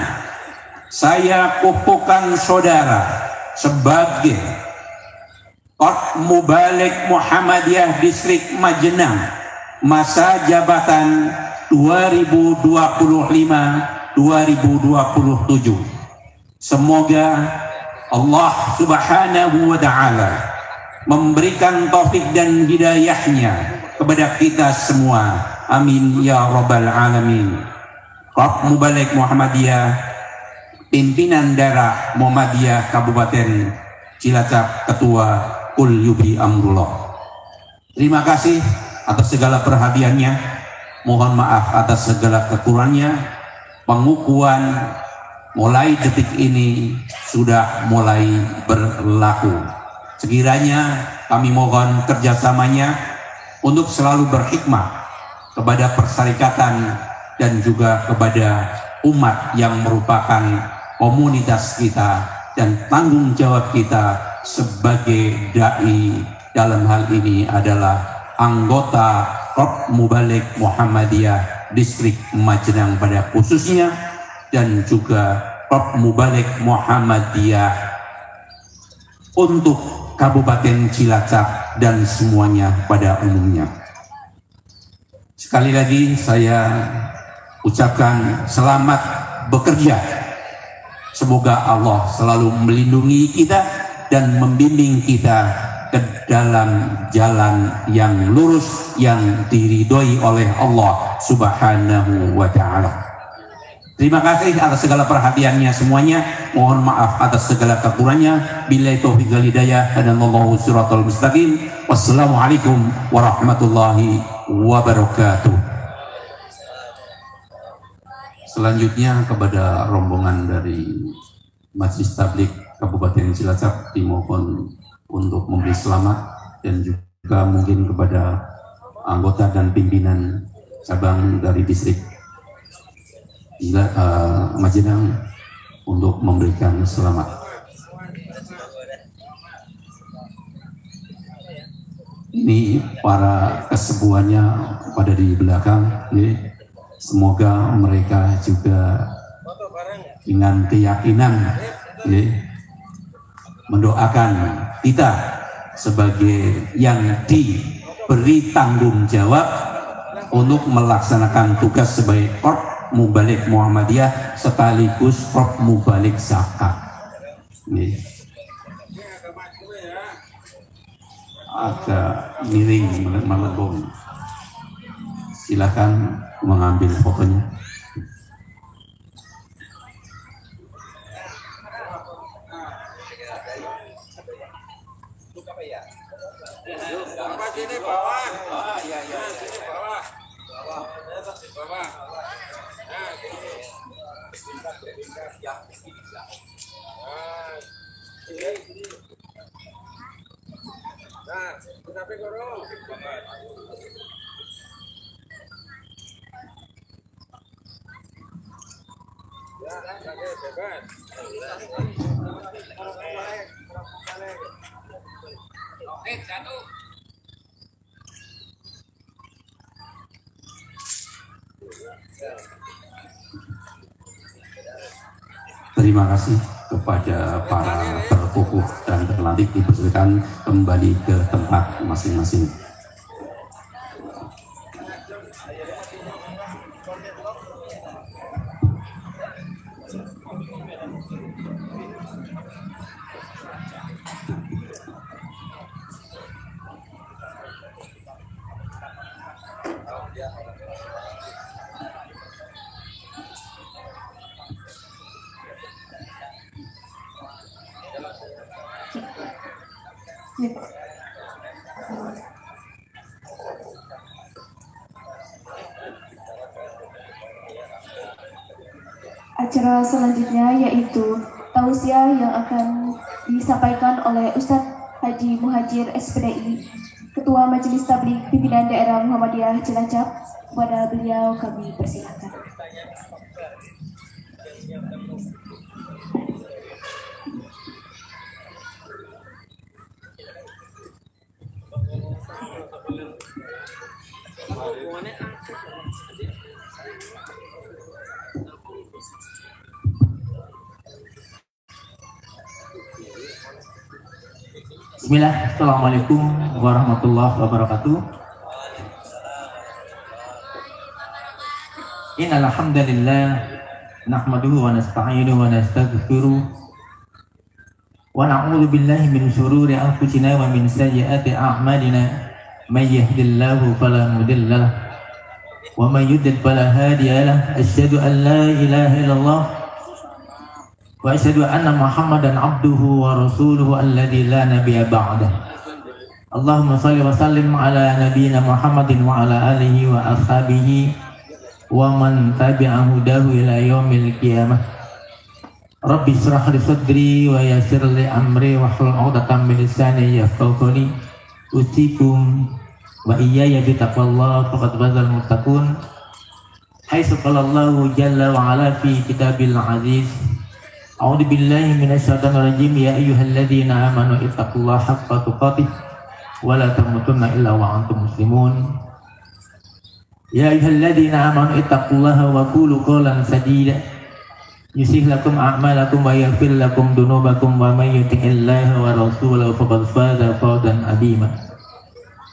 Saya kukuhkan saudara sebagai Korps Mubalik Muhammadiyah Distrik Majenang masa jabatan 2025-2027. Semoga Allah Subhanahu wa Ta'ala memberikan taufik dan hidayahnya kepada kita semua. Amin ya rabbal alamin. Korps Mubalik Muhammadiyah pimpinan daerah Muhammadiyah Kabupaten Cilacap, Ketua Kul Yubi Amrullah. Terima kasih atas segala perhatiannya. Mohon maaf atas segala kekurangannya. Pengukuhan mulai detik ini sudah mulai berlaku. Sekiranya kami mohon kerjasamanya untuk selalu berhikmah kepada persyarikatan dan juga kepada umat yang merupakan komunitas kita dan tanggung jawab kita sebagai dai dalam hal ini adalah anggota Korps Mubalik Muhammadiyah Distrik Majenang pada khususnya, dan juga Prop Mubalik Muhammadiyah untuk Kabupaten Cilacap dan semuanya pada umumnya. Sekali lagi saya ucapkan selamat bekerja. Semoga Allah selalu melindungi kita dan membimbing kita ke dalam jalan yang lurus yang diridhoi oleh Allah Subhanahu wa ta'ala. Terima kasih atas segala perhatiannya semuanya. Mohon maaf atas segala kekurangannya. Billahi taufiq wal hidayah. Hadallahu siratal mustaqim. Wassalamualaikum warahmatullahi wabarakatuh. Selanjutnya kepada rombongan dari Majelis Tabligh Kabupaten Cilacap dimohon untuk memberi selamat, dan juga mungkin kepada anggota dan pimpinan cabang dari distrik Majenang untuk memberikan selamat. Ini para kesepuannya pada di belakang, ya. Semoga mereka juga dengan keyakinan, ya, mendoakan kita sebagai yang diberi tanggung jawab untuk melaksanakan tugas sebagai Prop Mubalik Muhammadiyah sekaligus Prop Mubalik Zakat. Agak miring melengkung. Silakan mengambil fotonya. Terima kasih kepada para terpupuh dan terlantik, dipersilakan kembali ke tempat masing-masing. Acara selanjutnya yaitu tausiah yang akan disampaikan oleh Ustadz Haji Muhajir SPDI, Ketua Majelis Tabligh Pimpinan Daerah Muhammadiyah Cilacap. Kepada beliau kami persilakan. Bismillah, Assalamualaikum warahmatullahi wabarakatuh. Innal hamdalillah nahmaduhu wa nasta'inuhu wa nastaghfiruh wa na'udzu billahi min shururi anfusina wa min sayyiati a'malina. May yahdihillahu fala mudilla lahu wa may yudlil fala hadiya lahu. Asyhadu an la ilaha illallah wa asyhadu anna Muhammadan abduhu wa rasuluhu alladzi la nabiyya ba'dah. Allahumma shalli wa sallim ala nabiyyina Muhammadin wa ala alihi wa ashabihi wa man tabi'a hudahu ila yaumil qiyamah. Rabbi shrah li sadri wa yassir li amri wa hlul 'uqdatam min lisani yafqahu qawli. Usikum wa iyaya bi taqwallah faqad fazal muttaqun. Haitsu qala Allahu jalla wa ala fi kitabil aziz. A'udzu billahi minasyaitonir rajim. Ya ayyuhalladzina amanu ittaqullaha haqqa tuqatih wa la tamutunna illa wa antum muslimun. Ya ayyuhalladzina amanu ittaqullaha wa qulu qawlan sadida yuslih lakum a'malakum wa yaghfir lakum dunubakum wa may yuti'illaha wa rasulahu faqad faza fawzan 'azima.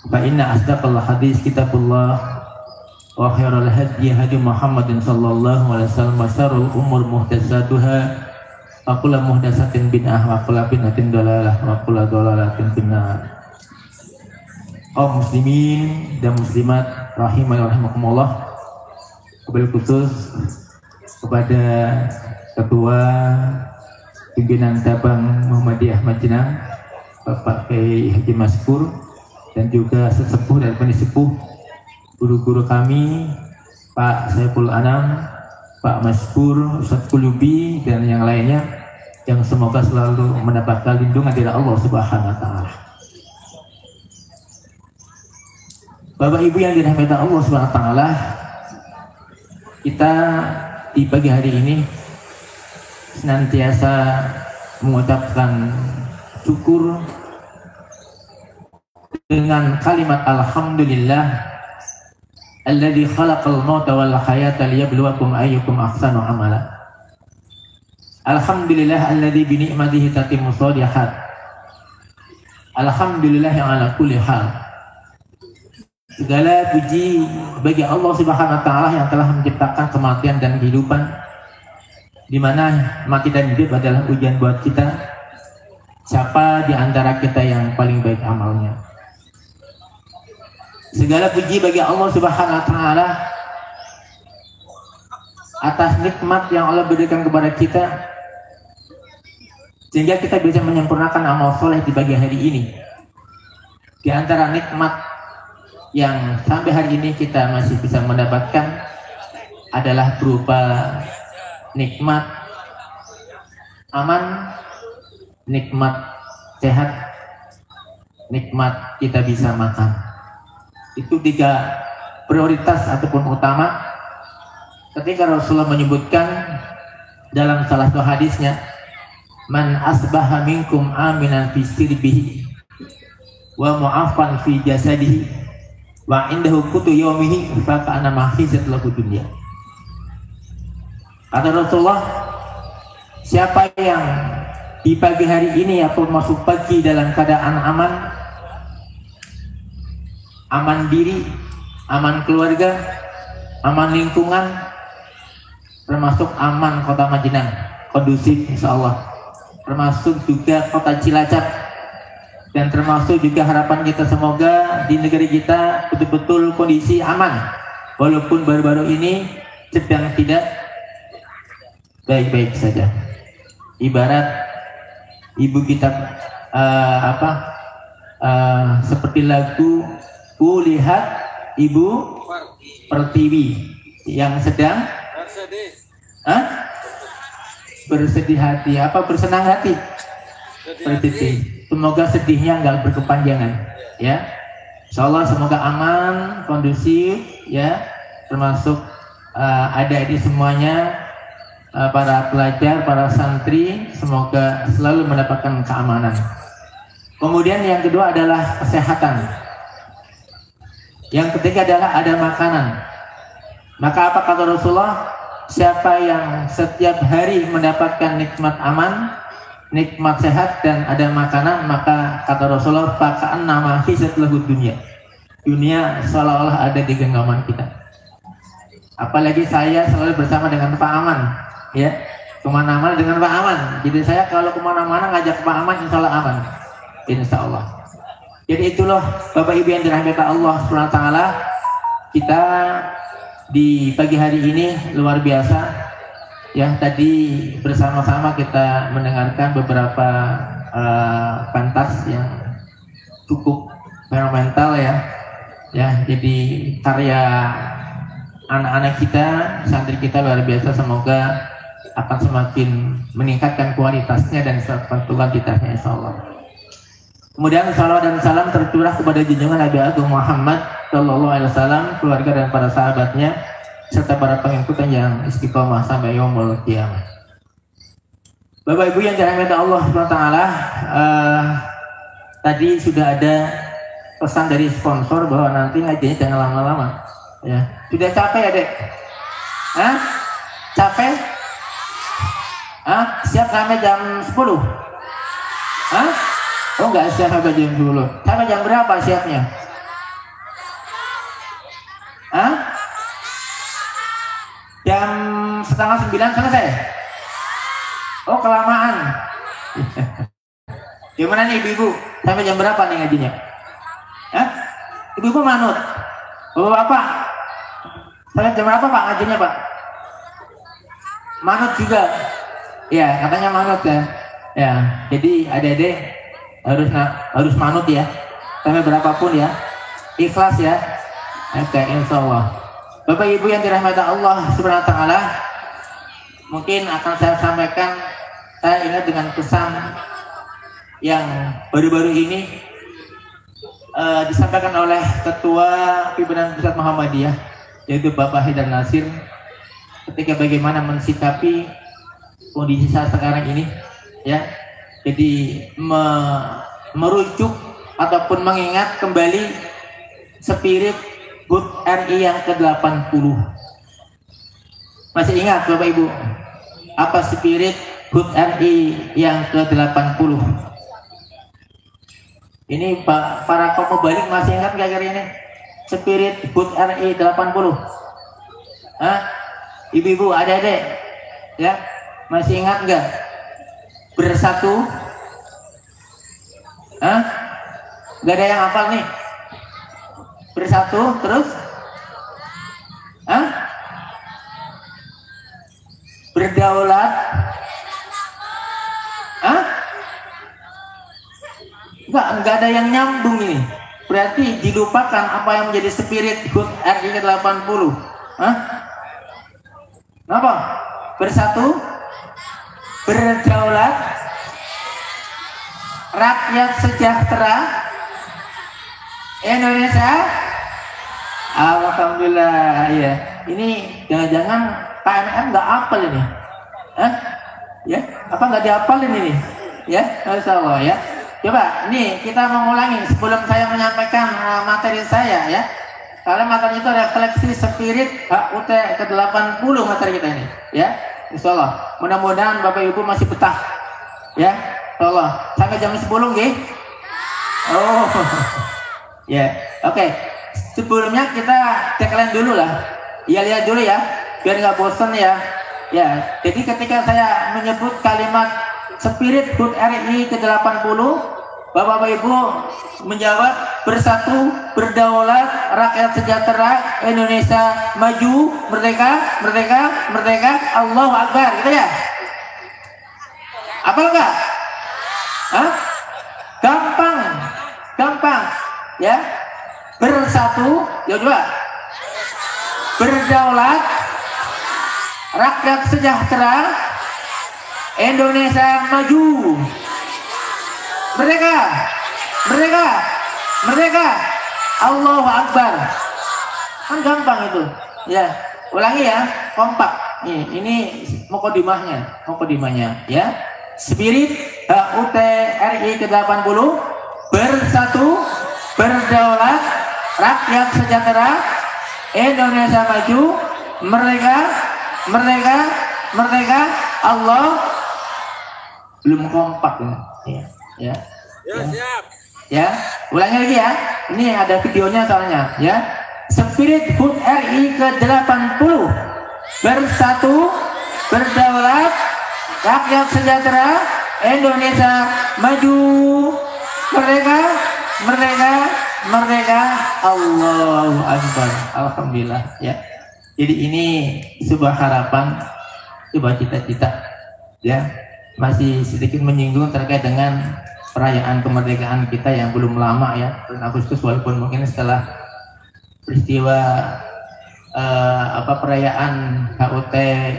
Fa inna asdaqal hadis kitabullah wa khairal hadi hadi Muhammadin sallallahu alaihi wasallam wa syarrul umur muhdatsatuha wa kullu muhdatsatin bid'ah wa kullu bid'atin dhalalah wa kullu dhalalatin finnar. Kaum muslimin dan muslimat rahimani wa rahimakumullah, wabil khusus kepada Ketua Pimpinan Cabang Muhammadiyah Majenang Bapak Kiai Haji Maskur, dan juga sesepuh dan pensepuh guru-guru kami Pak Saiful Anam, Pak Maskur, Ustaz Kulubi, dan yang lainnya, yang semoga selalu mendapatkan lindungan dari Allah Subhanahu wa Ta'ala. Bapak Ibu yang dirahmati Allah Subhanahu wa Ta'ala, kita di pagi hari ini senantiasa mengucapkan syukur dengan kalimat alhamdulillah alladzi khalaqal mauta wal hayata liyabluwakum ayyukum ahsanu amala. Alhamdulillah alladzi bi ni'matihi tatimmu shalihat. Alhamdulillah yang ala kulli hal. Segala puji bagi Allah Subhanahu wa Ta'ala yang telah menciptakan kematian dan kehidupan, di mana mati dan hidup adalah ujian buat kita. Siapa di antara kita yang paling baik amalnya? Segala puji bagi Allah Subhanahu wa Ta'ala atas nikmat yang Allah berikan kepada kita, sehingga kita bisa menyempurnakan amal soleh di pagi hari ini. Di antara nikmat yang sampai hari ini kita masih bisa mendapatkan adalah berupa nikmat aman, nikmat sehat, nikmat kita bisa makan. Itu 3 prioritas ataupun utama ketika Rasulullah menyebutkan dalam salah satu hadisnya, man asbaha minkum aminan fi sirbihi wa mu'afan fi jasadihi wa indahu qutu yaumihi fa kana mahizat lahu dunya. Kata Rasulullah, siapa yang di pagi hari ini ataupun masuk pagi dalam keadaan aman, aman diri, aman keluarga, aman lingkungan, termasuk aman kota Majenang, kondusif insyaallah, termasuk juga kota Cilacap, dan termasuk juga harapan kita semoga di negeri kita betul-betul kondisi aman, walaupun baru-baru ini sedang tidak baik-baik saja. Ibarat ibu kita seperti lagu ku lihat ibu pertiwi yang sedang bersedih hati, bersenang hati, bersedih. Semoga sedihnya nggak berkepanjangan, ya. Insyaallah semoga aman, kondusif, ya. Termasuk ada di semuanya, para pelajar, para santri, semoga selalu mendapatkan keamanan. Kemudian yang kedua adalah kesehatan. Yang ketiga adalah ada makanan. Maka apa kata Rasulullah? Siapa yang setiap hari mendapatkan nikmat aman, nikmat sehat, dan ada makanan, maka kata Rasulullah, paka'anna mahizat lahu dunya. Dunia seolah-olah ada di genggaman kita. Apalagi saya selalu bersama dengan Pak Aman, ya, kemana-mana dengan Pak Aman. Jadi saya kalau kemana-mana ngajak Pak Aman, insya Allah aman, insya Allah. Jadi itulah Bapak Ibu yang dirahmati Allah SWT, kita di pagi hari ini luar biasa. Ya, tadi bersama-sama kita mendengarkan beberapa pentas yang cukup fenomenal, ya. Ya, jadi karya anak-anak kita, santri kita luar biasa. Semoga akan semakin meningkatkan kualitasnya dan kuantitasnya, insyaallah. Kemudian salawat dan salam tercurah kepada junjungan Nabi Agung Muhammad Sallallahu Alaihi Wasallam, keluarga dan para sahabatnya, serta para pengikutnya yang istiqomah sampai yaumul qiyamah. Bapak Ibu yang dirahmati Allah SWT, tadi sudah ada pesan dari sponsor bahwa nanti ngajinya jangan lama-lama, ya. Sudah capek ya, Dek? Hah? Capek? Hah? Siap sampai jam 10? Hah? Oh enggak siap sampai jam 10. Sampai jam berapa siapnya? Hah? Jam 8:30 selesai? Oh kelamaan. Gimana nih ibu-ibu? Sampai jam berapa nih ngajinya? Hah? Ibu-ibu manut? Oh Bapak? Sampai jam berapa Pak ngajinya Pak? Manut juga? Ya katanya manut ya. Ya jadi adik-adik harus manut ya. Sampai berapapun ya. Ikhlas ya. Oke insya Allah. Bapak Ibu yang dirahmati Allah Subhanahu Wa Taala, mungkin akan saya sampaikan. Saya ingat dengan pesan yang baru-baru ini disampaikan oleh Ketua Pimpinan Pusat Muhammadiyah, yaitu Bapak Haidar Nasir, ketika bagaimana mensikapi kondisi saat sekarang ini, ya. Jadi merujuk ataupun mengingat kembali spirit HUT RI yang ke-80. Masih ingat Bapak Ibu apa spirit HUT RI yang ke-80? Ini para kaum mubalik masih ingat nggak kira ini spirit HUT RI 80? Hah? Ibu-ibu, adik-adik, ya masih ingat nggak? Bersatu? Hah? Nggak ada yang hafal nih? Bersatu terus? Hah? Berdaulat? Hah? Enggak ada yang nyambung ini. Berarti dilupakan apa yang menjadi spirit HUT RI ke-80. Hah? Kenapa? Bersatu, berdaulat, rakyat sejahtera, Indonesia. Alhamdulillah ya. Ini jangan-jangan KMM nggak hafal ini. Hah? Ya, apa nggak dihafalin ini? Ya, Masya Allah ya. Coba, nih kita mengulangi sebelum saya menyampaikan materi saya ya. Karena materi itu refleksi spirit HUT ke-80 materi kita ini ya. Insya Allah. Mudah-mudahan Bapak Ibu masih betah ya. Insya Allah. Sampai jam 10 nggih? Oh. Ya. Oke. Sebelumnya kita tagline dulu lah. Ya lihat dulu ya. Biar nggak bosan ya. Ya. Jadi ketika saya menyebut kalimat spirit HUT RI ke-80, Bapak Ibu menjawab bersatu, berdaulat, rakyat sejahtera, Indonesia maju, merdeka, merdeka, merdeka, Allahu Akbar, gitu ya? Apa enggak? Hah? Gampang, gampang, ya? Bersatu, ya coba. Berdaulat, rakyat sejahtera, Indonesia maju, merdeka, merdeka, merdeka, Allahu Akbar. Kan gampang itu ya. Ulangi ya, kompak. Ini mukadimahnya ya. Spirit HUT RI ke-80, bersatu, berdaulat, rakyat sejahtera, Indonesia maju, merdeka, merdeka, merdeka, Allah. Belum kompak ya. Ya. Siap. Ya, ulangi lagi ya. Ini ada videonya soalnya ya. Spirit HUT RI ke-80, bersatu, berdaulat, rakyat sejahtera, Indonesia maju, merdeka, merdeka, merdeka, Allahu Akbar. Alhamdulillah ya. Jadi ini sebuah harapan, sebuah cita-cita ya. Masih sedikit menyinggung terkait dengan perayaan kemerdekaan kita yang belum lama ya, bulan Agustus, walaupun mungkin setelah peristiwa perayaan HUT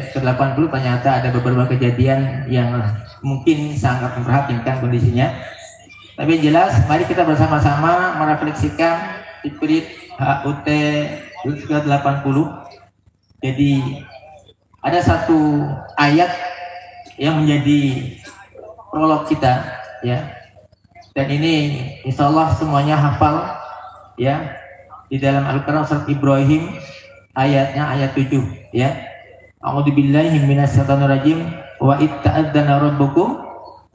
ke-80 ternyata ada beberapa kejadian yang mungkin sangat memprihatinkan kondisinya. Tapi jelas mari kita bersama-sama merefleksikan spirit HUT ke-80. Jadi ada satu ayat yang menjadi prolog kita ya, dan ini insya Allah semuanya hafal ya, di dalam Al-Quran surat Ibrahim ayatnya ayat 7 ya. A'udzubillahi minasyaitonirrajim wa itta'adzana rabbukum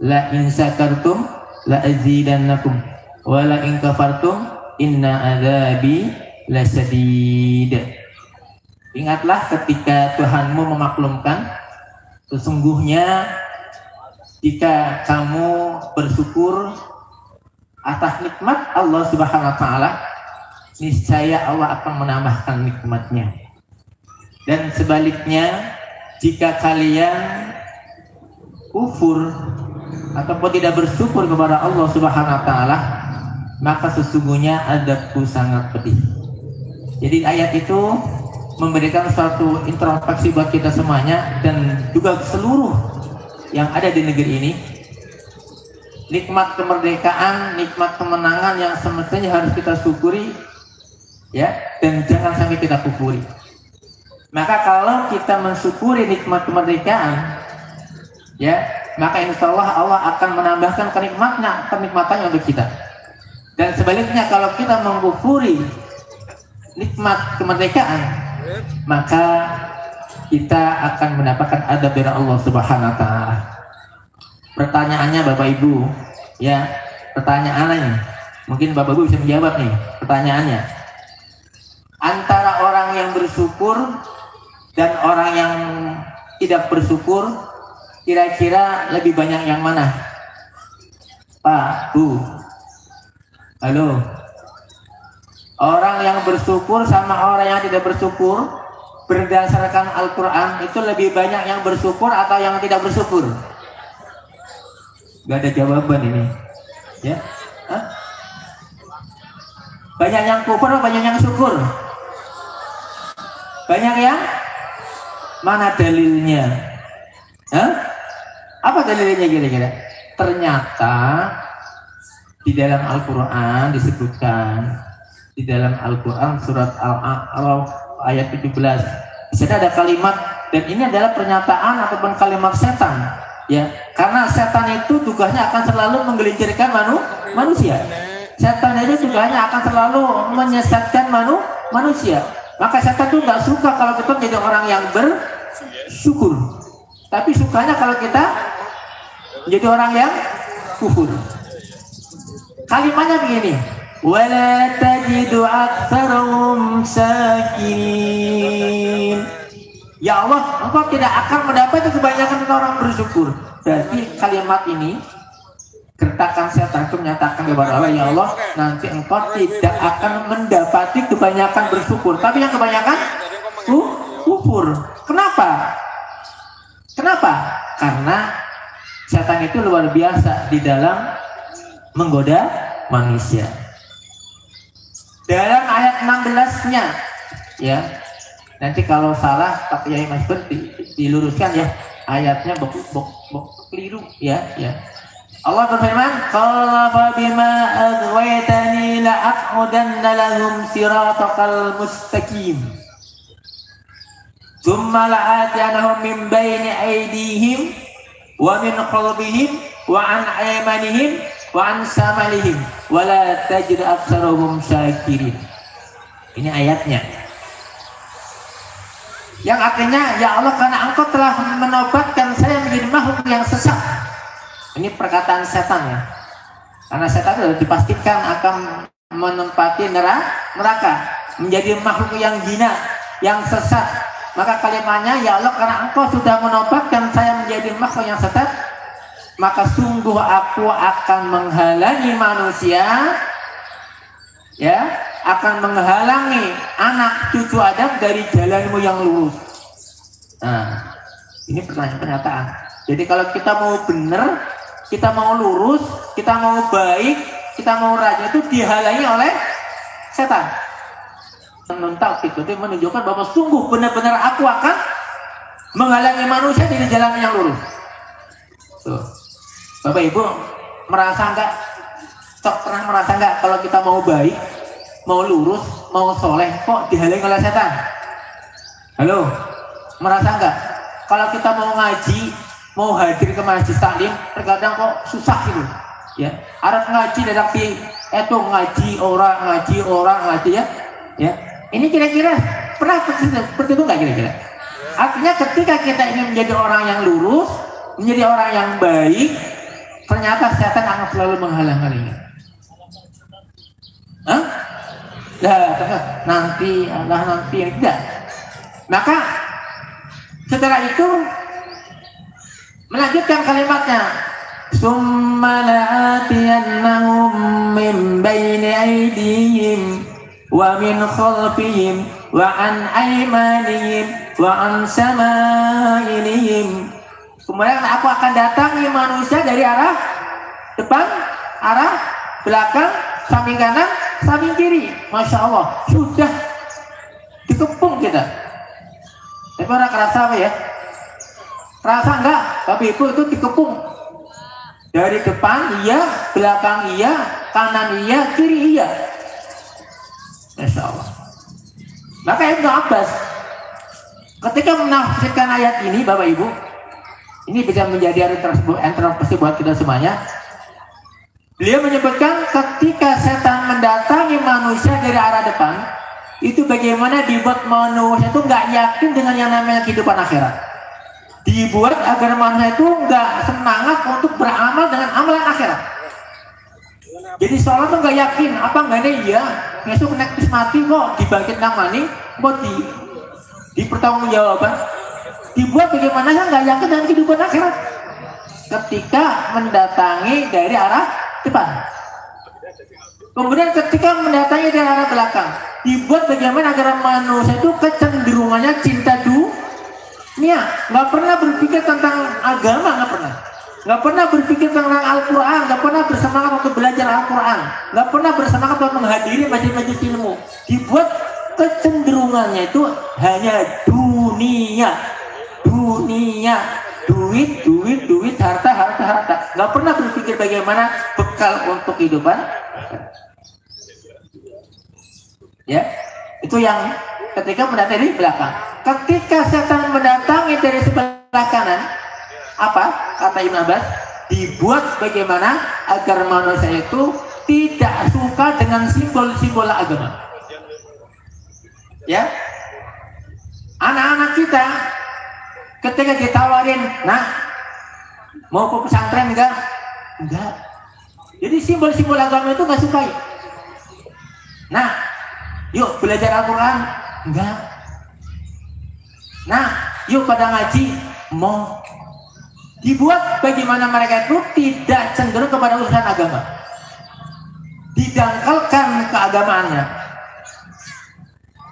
la in syakartum la azidannakum wa la in kafartum inna adzabi lasyadid. Ingatlah ketika Tuhanmu memaklumkan, sesungguhnya jika kamu bersyukur atas nikmat Allah Subhanahu wa taala, niscaya Allah akan menambahkan nikmatnya. Dan sebaliknya, jika kalian kufur ataupun tidak bersyukur kepada Allah Subhanahu wa taala, maka sesungguhnya azabku sangat pedih. Jadi ayat itu memberikan suatu introspeksi buat kita semuanya dan juga seluruh yang ada di negeri ini. Nikmat kemerdekaan, nikmat kemenangan yang semestinya harus kita syukuri, ya, dan jangan sampai kita kufuri. Maka kalau kita mensyukuri nikmat kemerdekaan, ya, maka insya Allah Allah akan menambahkan kenikmatannya untuk kita. Dan sebaliknya kalau kita mengkufuri nikmat kemerdekaan, maka kita akan mendapatkan azab dari Allah Subhanahu wa taala. Pertanyaannya Bapak Ibu, ya, pertanyaannya mungkin Bapak Ibu bisa menjawab nih pertanyaannya. Antara orang yang bersyukur dan orang yang tidak bersyukur, kira-kira lebih banyak yang mana? Pak, Bu, halo. Orang yang bersyukur sama orang yang tidak bersyukur, berdasarkan Al-Quran itu lebih banyak yang bersyukur atau yang tidak bersyukur? Gak ada jawaban ini, ya? Hah? Banyak yang kufur atau banyak yang syukur? Banyak yang mana dalilnya? Hah? Apa dalilnya kira-kira? Ternyata di dalam Al-Quran disebutkan, di dalam Al-Quran surat Al-A'raf ayat 17, di sana ada kalimat, dan ini adalah pernyataan ataupun kalimat setan. Ya, karena setan itu tugasnya akan selalu menggelincirkan manusia. Setan itu tugasnya akan selalu menyesatkan manusia. Maka setan itu nggak suka kalau kita menjadi orang yang bersyukur, tapi sukanya kalau kita menjadi orang yang kufur. Kalimatnya begini, wala tajidu aktsarahum syakirin. Ya Allah, engkau tidak akan mendapati kebanyakan orang bersyukur. Berarti kalimat ini, gertakan setan itu menyatakan kepada Allah, ya Allah, nanti engkau tidak akan mendapati kebanyakan bersyukur, tapi yang kebanyakan kufur. Kenapa? Kenapa? Karena setan itu luar biasa di dalam menggoda manusia. Dalam ayat 16-nya, ya, nanti kalau salah Pak Yai Mas Ber diluruskan ya, ayatnya keliru ya, ya. Allah berfirman, qala fa bima aghwaytani la aqudanna lahum siratal mustaqim thumma la'atanahum min bayni aydihim wa min khalfihim wa an aymanihim wa an samalihim wa la tajid aktsarahum syakirin. Ini ayatnya. Yang artinya, ya Allah, karena engkau telah menobatkan saya menjadi makhluk yang sesat. Ini perkataan setan ya. Karena setan itu dipastikan akan menempati neraka, menjadi makhluk yang hina, yang sesat. Maka kalimatnya, ya Allah, karena engkau sudah menobatkan saya menjadi makhluk yang sesat, maka sungguh aku akan menghalangi manusia, ya, akan menghalangi anak cucu Adam dari jalanmu yang lurus. Nah, ini pernyataan. Jadi kalau kita mau benar, kita mau lurus, kita mau baik, kita mau rajin, itu dihalangi oleh setan. Tauhid itu menunjukkan bahwa sungguh benar-benar aku akan menghalangi manusia dari jalan yang lurus. Tuh. Bapak Ibu merasa enggak? Pernah merasa enggak kalau kita mau baik, mau lurus, mau soleh, kok dihalangi oleh setan? Halo, merasa enggak? Kalau kita mau ngaji, mau hadir ke masjid taklim, terkadang kok susah gitu, ya. Arab ngaji tapi itu ngaji orang ya, ya. Ini kira-kira pernah seperti itu nggak kira-kira? Artinya ketika kita ingin menjadi orang yang lurus, menjadi orang yang baik, ternyata setan akan selalu menghalang-halangi. Hah? Nanti tidak. Maka setelah itu melanjutkan kalimatnya, summa la'atiyannahum min baini aydihim wa min khalfihim wa an aymanihim wa an samailihim. Kemudian aku akan datangi manusia dari arah depan, arah belakang, samping kanan, samping kiri. Masya Allah, sudah dikepung kita. Tapi orang kerasa apa ya? Kerasa enggak? Tapi itu dikepung. Dari depan iya, belakang iya, kanan iya, kiri iya. Masya Allah. Maka Ibnu Abbas ketika menafsirkan ayat ini, Bapak Ibu, ini bisa menjadi interpretasi buat kita semuanya. Beliau menyebutkan ketika setan mendatangi manusia dari arah depan, itu bagaimana dibuat manusia itu nggak yakin dengan yang namanya kehidupan akhirat. Dibuat agar manusia itu nggak semangat untuk beramal dengan amalan akhirat. Jadi seolah tuh nggak yakin, apa nggak ada iya, besok nek mati kok dibangkit namanya, mau dipertanggungjawabkan. Dibuat bagaimana saya nggak yakin dengan kehidupan akhirat ketika mendatangi dari arah depan. Kemudian ketika mendatangi dari arah belakang, dibuat bagaimana agar manusia itu kecenderungannya cinta dunia, nggak pernah berpikir tentang agama, nggak pernah berpikir tentang Al-Quran, nggak pernah bersemangat untuk belajar Al-Quran, nggak pernah bersemangat untuk menghadiri majelis-majelis ilmu. Dibuat kecenderungannya itu hanya dunia, duit, harta. Nggak pernah berpikir bagaimana bekal untuk kehidupan. Ya, itu yang ketika mendatangi belakang. Ketika setan mendatangi dari sebelah kanan, apa kata Ibnu Abbas? Dibuat bagaimana agar manusia itu tidak suka dengan simbol-simbol agama. Ya, anak-anak kita ketika ditawarin, nah mau ke pesantren enggak? Jadi simbol-simbol agama itu nggak sukai. Nah, yuk belajar Al-Quran, enggak. Nah, yuk pada ngaji, mau. Dibuat bagaimana mereka itu tidak cenderung kepada urusan agama, didangkalkan keagamaannya.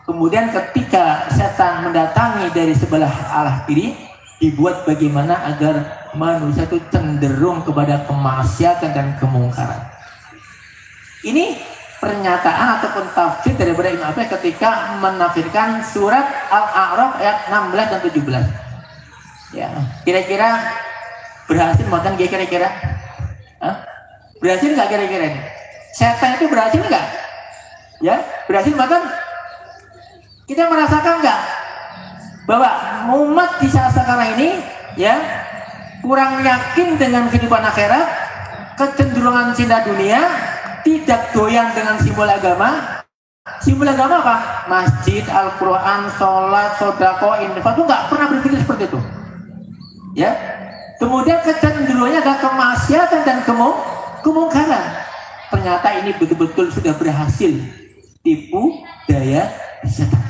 Kemudian ketika setan mendatangi dari sebelah arah kiri, dibuat bagaimana agar manusia itu cenderung kepada kemaksiatan dan kemungkaran. Ini pernyataan ataupun tafsir daripada Ibnu Abbas ketika menafsirkan surat Al-A'raf ayat 16 dan 17. Ya, kira-kira berhasil makan kira-kira? Berhasil nggak kira-kira ini? Setan itu berhasil nggak? Ya, berhasil makan? Kita merasakan nggak bahwa umat di saat sekarang ini ya kurang yakin dengan kehidupan akhirat, kecenderungan cinta dunia, tidak doyan dengan simbol agama. Simbol agama apa? Masjid, Al-Quran, sholat, sodako, infak, itu nggak pernah berpikir seperti itu. Ya, kemudian kecenderungannya ada kemaksiatan dan kemungkaran. Ternyata ini betul-betul sudah berhasil tipu daya setan.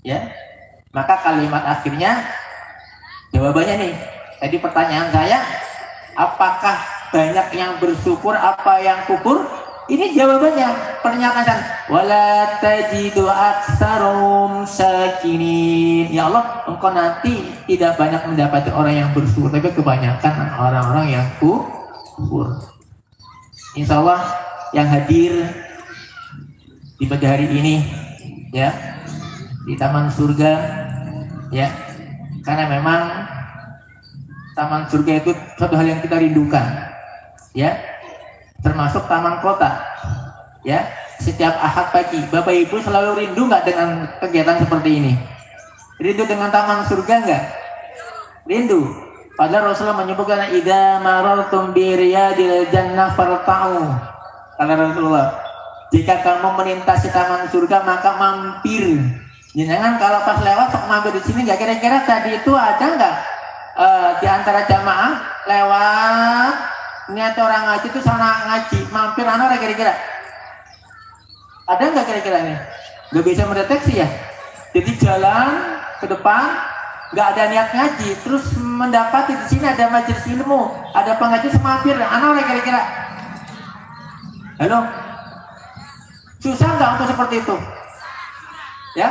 Ya, maka kalimat akhirnya jawabannya nih. Tadi pertanyaan saya, apakah banyak yang bersyukur, apa yang kufur? Ini jawabannya. Pernyataan wala tajidu aktsarum syakinin. Ya Allah, engkau nanti tidak banyak mendapati orang yang bersyukur, tapi kebanyakan orang-orang yang kufur. Insya Allah yang hadir di pagi hari ini ya di Taman Surga ya, karena memang Taman Surga itu suatu hal yang kita rindukan ya, termasuk taman kota ya. Setiap Ahad pagi Bapak Ibu selalu rindu nggak dengan kegiatan seperti ini? Rindu dengan Taman Surga nggak? Rindu. Padahal Rasulullah menyebutkan idza marartum bi riyadil jannah farta'u. Kata Rasulullah, jika kamu melintasi taman surga maka mampir Jangan kalau pas lewat sok mampir di sini nggak, kira-kira tadi itu ada nggak di antara jamaah lewat niat orang ngaji itu sana ngaji mampir anak kira-kira ada nggak kira-kira ini? Nggak bisa mendeteksi ya. Jadi jalan ke depan nggak ada niat ngaji, terus mendapati di sini ada majelis ilmu, ada pengaji semampir anak kira-kira. Halo, susah nggak untuk seperti itu? Ya,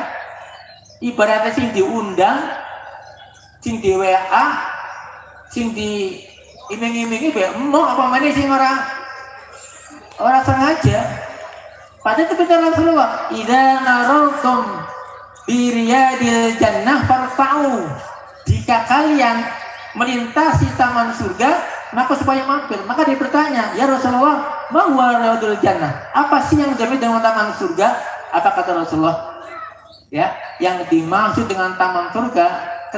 ibaratnya sing diundang, sing di WA, sing di iming-imingi mau apa mana sing orang sengaja. Padahal itu betul Rasulullah. Idza narautum bi riyadil jannah farfa'u. Jika kalian melintasi taman surga, maka supaya mampir. Maka dia bertanya, ya Rasulullah, ma huwa riyadul jannah? Apa sih yang dimaksud dengan taman surga? Apa kata Rasulullah? Ya, yang dimaksud dengan taman surga,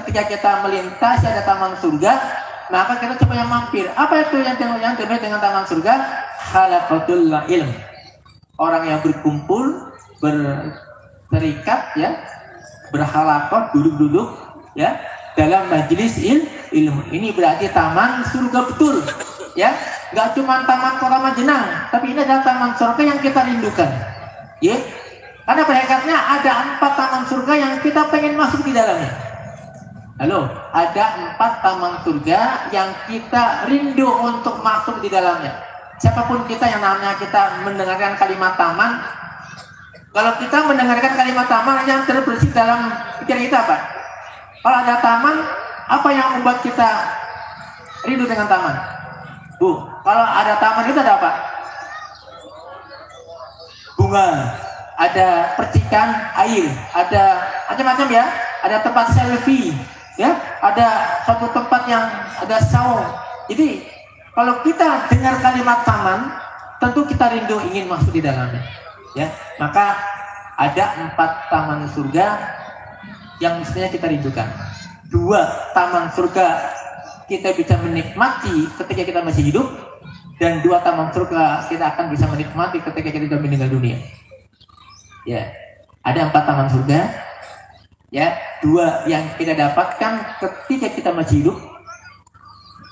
ketika kita melintasi ada taman surga, maka kita supaya mampir. Apa itu yang dimaksud dengan taman surga? Halaqatul ilm. Orang yang berkumpul, berterikat, ya, berhalaqah, duduk-duduk, ya, dalam majelis ilmu. Ini berarti taman surga betul, ya. Gak cuma taman kota Majenang, tapi ini adalah taman surga yang kita rindukan, ya. Karena hakikatnya ada 4 taman surga yang kita pengen masuk di dalamnya. Halo, ada 4 taman surga yang kita rindu untuk masuk di dalamnya. Siapapun kita yang namanya kita mendengarkan kalimat taman, kalau kita mendengarkan kalimat taman yang terbersih dalam pikiran kita apa? Kalau ada taman, apa yang membuat kita rindu dengan taman? Bu, kalau ada taman itu ada apa? Bunga, ada percikan air, ada macam-macam ya, ada tempat selfie, ya, ada suatu tempat yang ada saung. Jadi kalau kita dengar kalimat taman, tentu kita rindu ingin masuk di dalamnya, ya. Maka ada 4 taman surga yang mestinya kita rindukan. 2 taman surga kita bisa menikmati ketika kita masih hidup, dan 2 taman surga kita akan bisa menikmati ketika kita sudah meninggal dunia. Ya, ada 4 taman surga, ya. 2 yang kita dapatkan ketika kita masih hidup,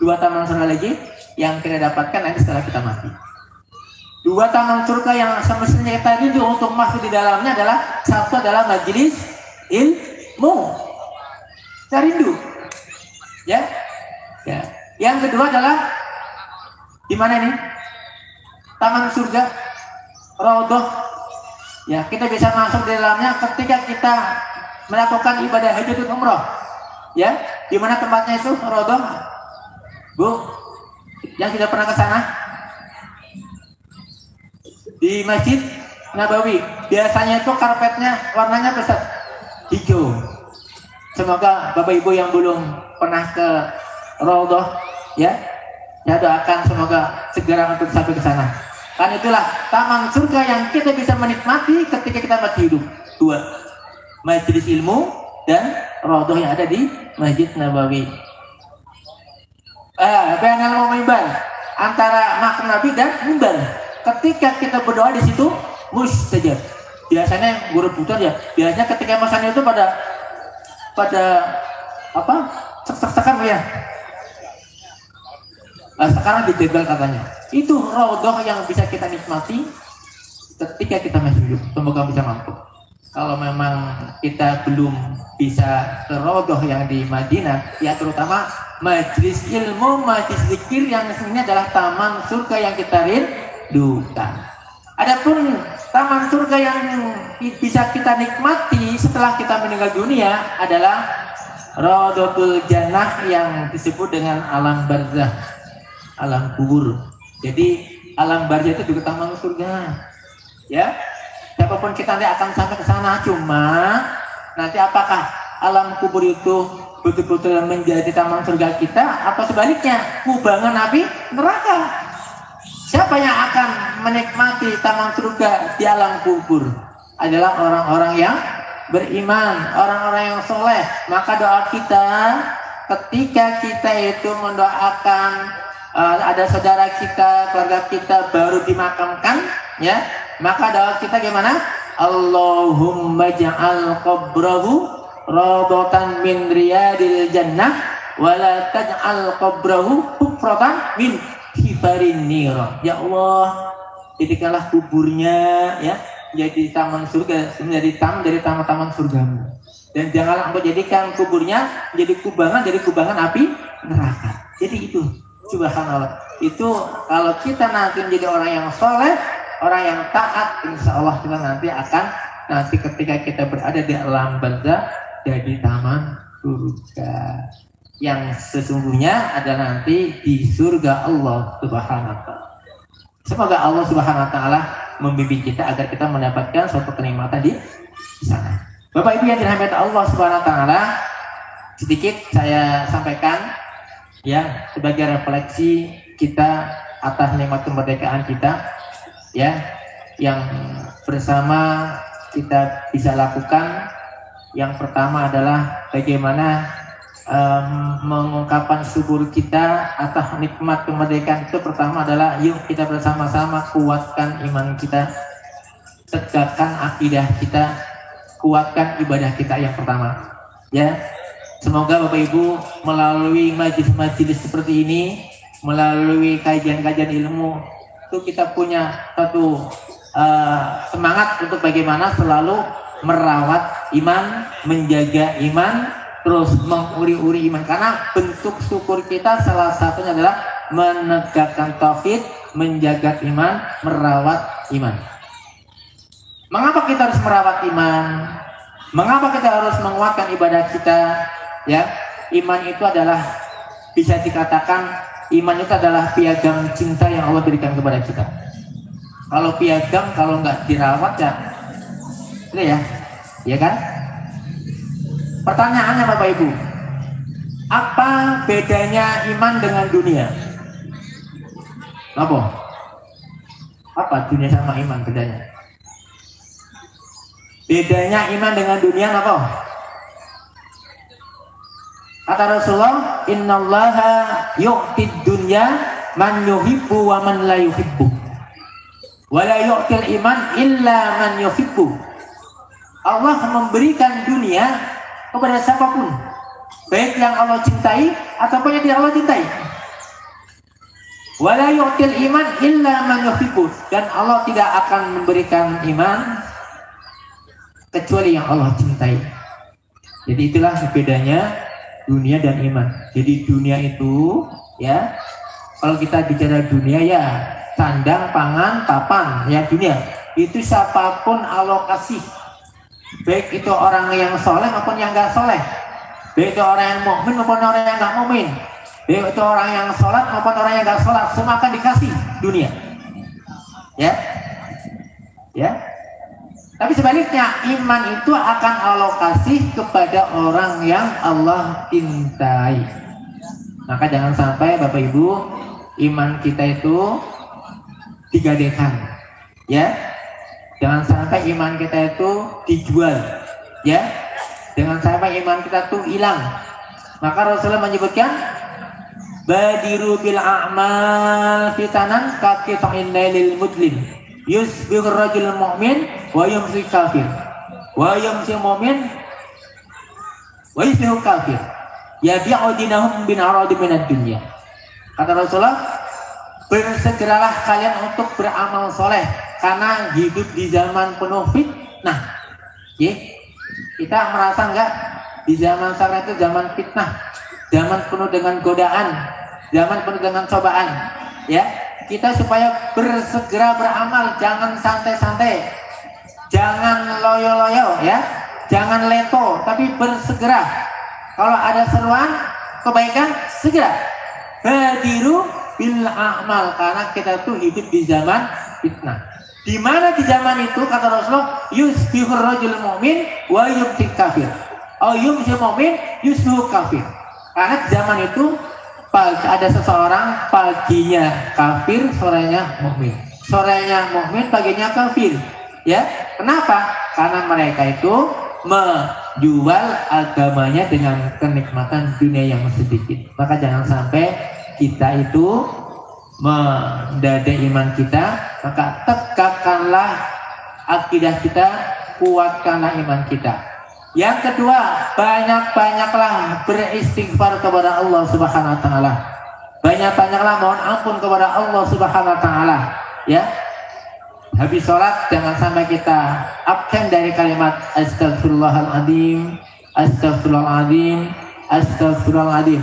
2 taman surga lagi yang kita dapatkan nanti setelah kita mati. 2 taman surga yang semestinya kita rindu untuk masuk di dalamnya adalah, satu adalah majelis ilmu, kita rindu, ya. Ya. Yang kedua adalah di mana ini? Taman surga, Raudhah. Ya, kita bisa masuk di dalamnya ketika kita melakukan ibadah haji dan umroh. Ya, di mana tempatnya itu Raudhah? Bu, yang sudah pernah ke sana? Di Masjid Nabawi. Biasanya itu karpetnya warnanya pesat hijau. Semoga Bapak Ibu yang belum pernah ke Raudhah, ya, saya doakan semoga segera untuk sampai ke sana. Kan itulah taman surga yang kita bisa menikmati ketika kita masih hidup. 2, majelis ilmu dan Raudhah yang ada di Masjid Nabawi. Bainal mimbar, antara makam Nabi dan mimbar. Ketika kita berdoa di situ mustajab. Biasanya guru putar ya. Biasanya ketika masanya itu pada apa? Sek-sekan ya. Sekarang dijebel katanya. Itu Raudhah yang bisa kita nikmati ketika kita masih hidup. Semoga bisa mampu. Kalau memang kita belum bisa ke Raudhah yang di Madinah, ya terutama majelis ilmu, majelis zikir yang sebenarnya adalah taman surga yang kita rindukan. Adapun taman surga yang bisa kita nikmati setelah kita meninggal dunia adalah Raudhatul Jannah yang disebut dengan alam barzah, alam kubur. Jadi alam barzah itu juga taman surga, ya. Siapapun kita nanti akan sampai ke sana, cuma nanti apakah alam kubur itu betul-betul menjadi taman surga kita atau sebaliknya kubangan api neraka? Siapa yang akan menikmati taman surga di alam kubur? Adalah orang-orang yang beriman, orang-orang yang soleh. Maka doa kita ketika kita itu mendoakan ada saudara kita, keluarga kita baru dimakamkan, ya, maka doa kita gimana? Allahumma ja'al qabrahu radatan min riyadil jannah wala taj'al qabrahu hufratan min hifarin nira. Ya Allah, jadikanlah kuburnya ya jadi taman surga, menjadi taman dari taman-taman surgamu, dan janganlah engkau jadikan kuburnya menjadi kubangan dari kubangan api neraka. Jadi itu subhanallah, itu kalau kita nanti menjadi orang yang soleh, orang yang taat, insya Allah kita nanti akan ketika kita berada di alam barzakh jadi taman surga yang sesungguhnya ada nanti di surga Allah Subhanahu wa Ta'ala. Semoga Allah Subhanahu wa Ta'ala membimbing kita agar kita mendapatkan suatu kenikmatan di sana. Bapak Ibu yang dirahmati Allah Subhanahu wa Ta'ala, sedikit saya sampaikan ya sebagai refleksi kita atas nikmat kemerdekaan kita ya, yang bersama kita bisa lakukan. Yang pertama adalah bagaimana mengungkapkan syukur kita atas nikmat kemerdekaan itu. Pertama adalah yuk kita bersama-sama kuatkan iman kita, tegakkan akidah kita, kuatkan ibadah kita yang pertama ya. Semoga Bapak Ibu melalui majelis-majelis seperti ini, melalui kajian-kajian ilmu itu kita punya satu semangat untuk bagaimana selalu merawat iman, menjaga iman, terus menguri-uri iman. Karena bentuk syukur kita salah satunya adalah menegakkan tauhid, menjaga iman, merawat iman. Mengapa kita harus merawat iman? Mengapa kita harus menguatkan ibadah kita? Ya, iman itu adalah, bisa dikatakan iman itu adalah piagam cinta yang Allah berikan kepada kita. Kalau piagam kalau nggak dirawat ya, itu ya kan? Pertanyaannya Bapak Ibu, apa bedanya iman dengan dunia? Apa dunia sama iman bedanya? Bedanya iman dengan dunia apa? Kata Rasulullah, innallaha yu'tid dunya man yuhibbu wa man la yuhibbu, wa la yu'til iman illa man yuhibbu. Allah memberikan dunia kepada siapapun, baik yang Allah cintai ataupun yang tidak Allah cintai. Wa la yu'til iman illa man yuhibbu, dan Allah tidak akan memberikan iman kecuali yang Allah cintai. Jadi itulah bedanya dunia dan iman. Jadi dunia itu ya, kalau kita bicara dunia ya sandang, pangan, papan ya dunia. Itu siapapun Allah kasih, baik itu orang yang soleh maupun yang nggak soleh, baik itu orang yang mukmin maupun orang yang nggak mukmin, baik itu orang yang sholat maupun orang yang nggak sholat, semua akan dikasih dunia. Ya. Tapi sebaliknya iman itu akan Allah kasih kepada orang yang Allah cintai. Maka jangan sampai Bapak Ibu iman kita itu digadaikan, ya. Jangan sampai iman kita itu dijual, ya. Jangan sampai iman kita itu hilang. Maka Rasulullah menyebutkan, badiru bil a'mal fitanan kaqita'in lailil mudlim. Yusbihur rajul mu'min wa yumsi kafir, wa yumsi mu'min wa yusbihu kafir, yabi'u dinahum bin aradi minad dunya. Kata Rasulullah, bersegeralah kalian untuk beramal soleh, karena hidup di zaman penuh fitnah. Kita merasa enggak di zaman sekarang itu zaman fitnah, zaman penuh dengan godaan, zaman penuh dengan cobaan, ya. Kita supaya bersegera beramal, jangan santai-santai, jangan loyo-loyo, ya, jangan leto, tapi bersegera. Kalau ada seruan kebaikan, segera badiru bil a'mal, karena kita tuh hidup di zaman fitnah. Di mana di zaman itu kata Rasulullah, yusbihur rajul mu'min wa yumsi kafir, atau yumsi mu'min yusbihu kafir. Karena di zaman itu ada seseorang paginya kafir, sorenya mukmin, sorenya mukmin, paginya kafir. Ya, kenapa? Karena mereka itu menjual agamanya dengan kenikmatan dunia yang sedikit. Maka jangan sampai kita itu mendadai iman kita, maka tegakkanlah akidah kita, kuatkanlah iman kita. Yang kedua, banyak-banyaklah beristighfar kepada Allah Subhanahu wa taala. Banyak-banyaklah mohon ampun kepada Allah Subhanahu wa taala, ya. Habis sholat jangan sampai kita absen dari kalimat astagfirullahaladzim, astagfirullahaladzim, astagfirullahaladzim.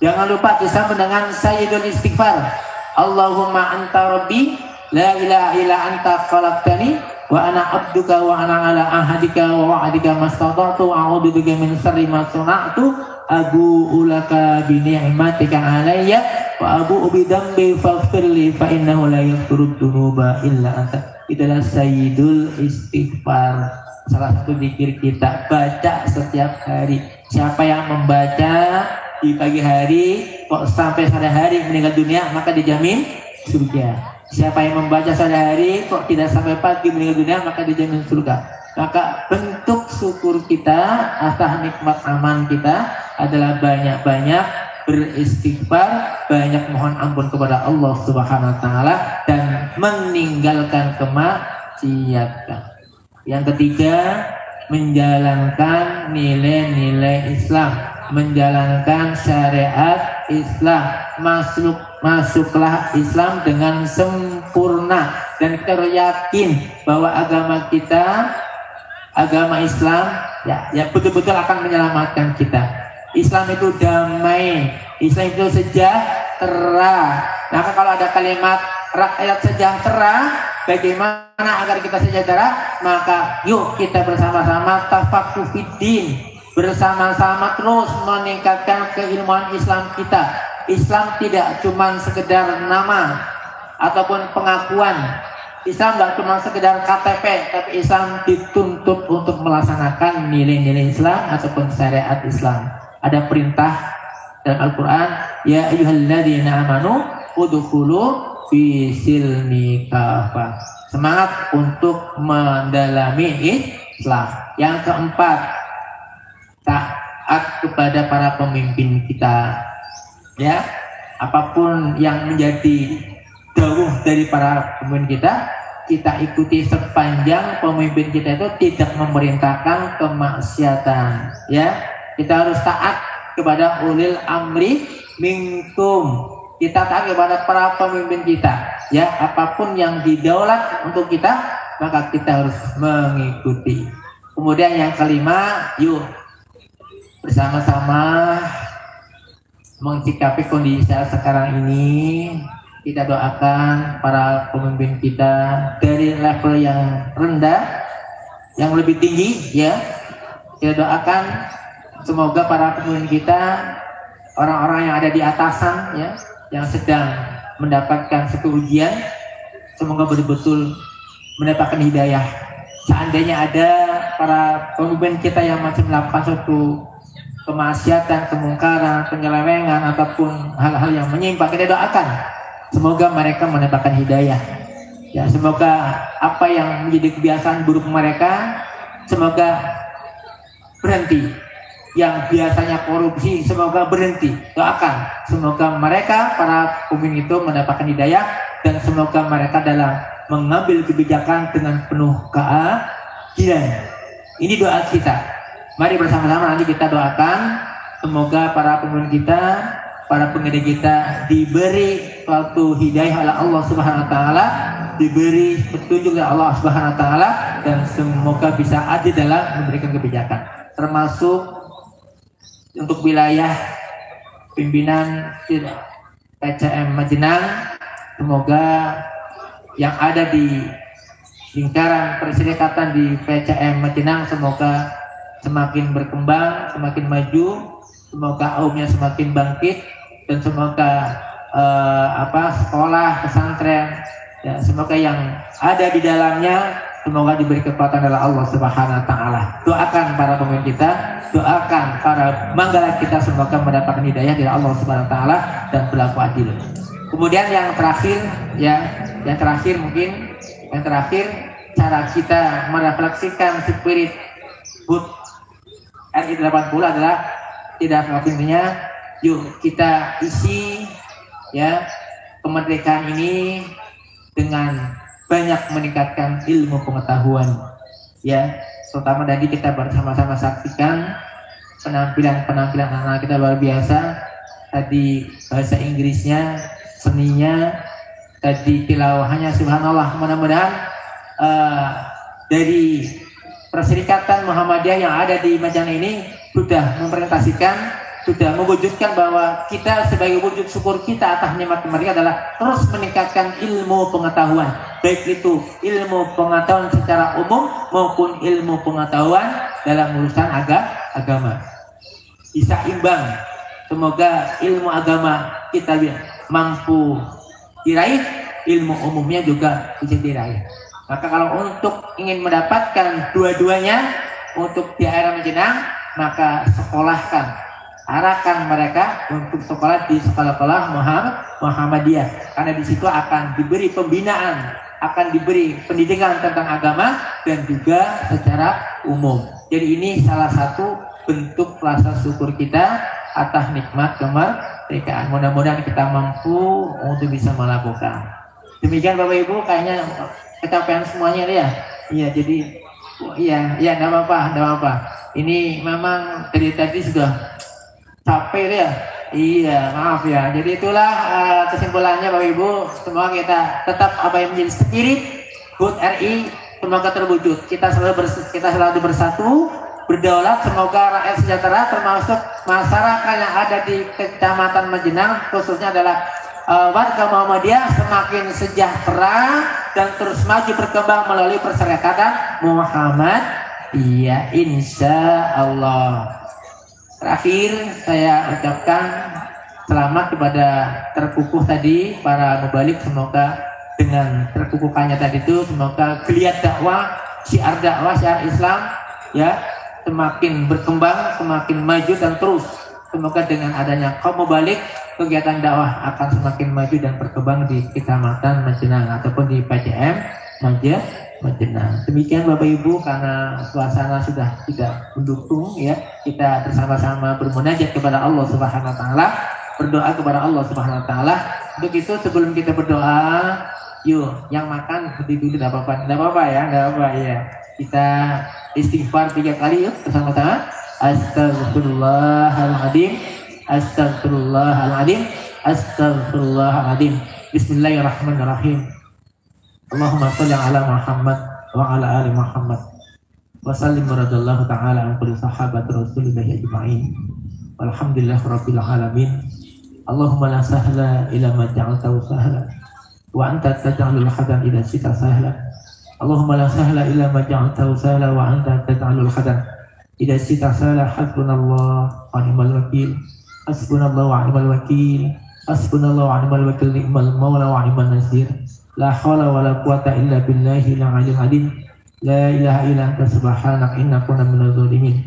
Jangan lupa disambung dengan sayyidul istighfar. Allahumma anta rabbi la ilaha illa anta khalaqtani wa ana abduka wa ana ala ahadika wa wa'adika mastata'tu a'udzu bika min syarri ma sana'tu abu'u laka bi ni'matika alayya wa abu'u bi dzambi faghfirli fa innahu la yaghfiru dzunuba illa anta. Itulah sayyidul istighfar, salah satu zikir kita baca setiap hari. Siapa yang membaca di pagi hari kok sampai sore hari meninggal dunia maka dijamin surga. Siapa yang membaca sehari kok tidak sampai pagi meninggal dunia maka dijamin surga. Maka bentuk syukur kita atas nikmat aman kita adalah banyak-banyak beristighfar, banyak mohon ampun kepada Allah Subhanahu wa taala dan meninggalkan kemaksiatan. Yang ketiga, menjalankan nilai-nilai Islam, menjalankan syariat Islam, masuklah Islam dengan sempurna dan kita yakin bahwa agama kita, agama Islam ya betul-betul akan menyelamatkan kita. Islam itu damai, Islam itu sejahtera. Maka kalau ada kalimat rakyat sejahtera, bagaimana agar kita sejahtera? Maka yuk kita bersama-sama tafaqquh fiddin, bersama-sama terus meningkatkan keilmuan Islam kita. Islam tidak cuma sekedar nama ataupun pengakuan. Islam tidak cuma sekedar KTP, tapi Islam dituntut untuk melaksanakan nilai-nilai Islam ataupun syariat Islam. Ada perintah dalam Al-Quran, ya ayyuhalladzina amanu udkhulu fi silmi kafah. Semangat untuk mendalami Islam. Yang keempat, taat kepada para pemimpin kita. Ya, apapun yang menjadi dawuh dari para pemimpin kita ikuti sepanjang pemimpin kita itu tidak memerintahkan kemaksiatan. Ya, kita harus taat kepada ulil amri minkum. Kita taat kepada para pemimpin kita. Ya, apapun yang didaulat untuk kita, maka kita harus mengikuti. Kemudian yang kelima, yuk bersama-sama mensikapi kondisi saat sekarang ini. Kita doakan para pemimpin kita dari level yang rendah yang lebih tinggi, ya. Kita doakan semoga para pemimpin kita, orang-orang yang ada di atasan, ya, yang sedang mendapatkan satu ujian, semoga betul-betul mendapatkan hidayah. Seandainya ada para pemimpin kita yang masih melakukan suatu kemaksiatan, kemungkaran, penyelewengan ataupun hal-hal yang menyimpang, kita doakan semoga mereka mendapatkan hidayah. Ya, semoga apa yang menjadi kebiasaan buruk mereka semoga berhenti. Yang biasanya korupsi semoga berhenti. Doakan semoga mereka para pemimpin itu mendapatkan hidayah dan semoga mereka dalam mengambil kebijakan dengan penuh keadilan. Ini doa kita. Mari bersama-sama nanti kita doakan semoga para pemimpin kita, para pendidik kita diberi suatu hidayah oleh Allah Subhanahu wa taala, diberi petunjuk oleh Allah Subhanahu wa taala dan semoga bisa adil dalam memberikan kebijakan. Termasuk untuk wilayah pimpinan PCM Majenang, semoga yang ada di lingkaran perserikatan di PCM Majenang semoga semakin berkembang, semakin maju, semoga kaumnya semakin bangkit dan semoga sekolah, pesantren, ya, semoga yang ada di dalamnya semoga diberi kekuatan oleh Allah Subhanahu wa taala. Doakan para pemimpin kita, doakan para manggala kita semoga mendapatkan hidayah dari Allah Subhanahu wa taala dan berlaku adil. Kemudian yang terakhir, ya, yang terakhir cara kita merefleksikan spirit HUT RI 80 adalah tidak intinya, yuk kita isi, ya, kemerdekaan ini dengan banyak meningkatkan ilmu pengetahuan. Ya, terutama tadi kita bersama-sama saksikan penampilan anak kita luar biasa. Tadi bahasa Inggrisnya, seninya, tadi tilawahnya, subhanallah. Mudah-mudahan dari Perserikatan Muhammadiyah yang ada di Majan ini sudah mempresentasikan, sudah mewujudkan bahwa kita sebagai wujud syukur kita atas nikmat mereka adalah terus meningkatkan ilmu pengetahuan, baik itu ilmu pengetahuan secara umum maupun ilmu pengetahuan dalam urusan agama. Bisa imbang. Semoga ilmu agama kita mampu diraih, ilmu umumnya juga bisa diraih. Maka kalau untuk ingin mendapatkan dua-duanya untuk di era menjenang, maka sekolahkan, arahkan mereka untuk sekolah di sekolah-sekolah Muhammadiyah, karena di situ akan diberi pembinaan, akan diberi pendidikan tentang agama dan juga secara umum. Jadi ini salah satu bentuk rasa syukur kita atas nikmat kemerdekaan. Mudah-mudahan kita mampu untuk bisa melakukan. Demikian Bapak Ibu, kayaknya kecapean semuanya ya. Iya, jadi iya, enggak apa-apa. Ini memang dari tadi sudah capek ya. Iya, maaf ya. Jadi itulah kesimpulannya Bapak Ibu. Semoga kita tetap apa yang menjadi spirit HUT RI semoga terwujud. Kita selalu bersatu, berdaulat, semoga rakyat sejahtera, termasuk masyarakat yang ada di Kecamatan Majenang khususnya adalah warga Muhammadiyah semakin sejahtera dan terus maju berkembang melalui Perserikatan Muhammadiyah, insya Allah. Terakhir saya ucapkan selamat kepada terkukuh tadi para mubalik, semoga dengan terkukuhkannya tadi itu semoga geliat dakwah, syiar Islam ya semakin berkembang, semakin maju dan terus. Semoga dengan adanya kaum mubalik, kegiatan dakwah akan semakin maju dan berkembang di Kecamatan Majenang ataupun di PCM Majenang. Demikian Bapak Ibu, karena suasana sudah tidak mendukung ya, kita bersama-sama bermunajat kepada Allah Subhanahu wa taala, berdoa kepada Allah Subhanahu wa taala. Untuk itu sebelum kita berdoa, yuk yang makan berdiri tidak apa-apa ya. Kita istighfar 3 kali yuk bersama-sama. Astagfirullahaladzim, astagfirullahaladzim, astagfirullahaladzim. Bismillahirrahmanirrahim. Allahumma sholli ala Muhammad wa ala ali Muhammad wa sallim radallahu ta'ala an kulli sahabat Rasulillah ajma'in. Walhamdulillah rabbil alamin. Allahumma la sahla ila ma ja'altahu sahla wa anta taj'alul hadan ila sita sahla. Allahumma la sahla ila ma ja'altahu sahla wa anta taj'alul hadan ila sita sahla. Hasbunallah wa ni'mal wakil, hasbunallah wa ni'mal wakil, hasbunallah wa ni'mal wakil, ni'mal maula wa ni'mal nasir. La hawla wa la quwata illa billahi al-'aliyyil 'azim. La ilaha illa anta subhanaka inna kunna minadh dhalimin.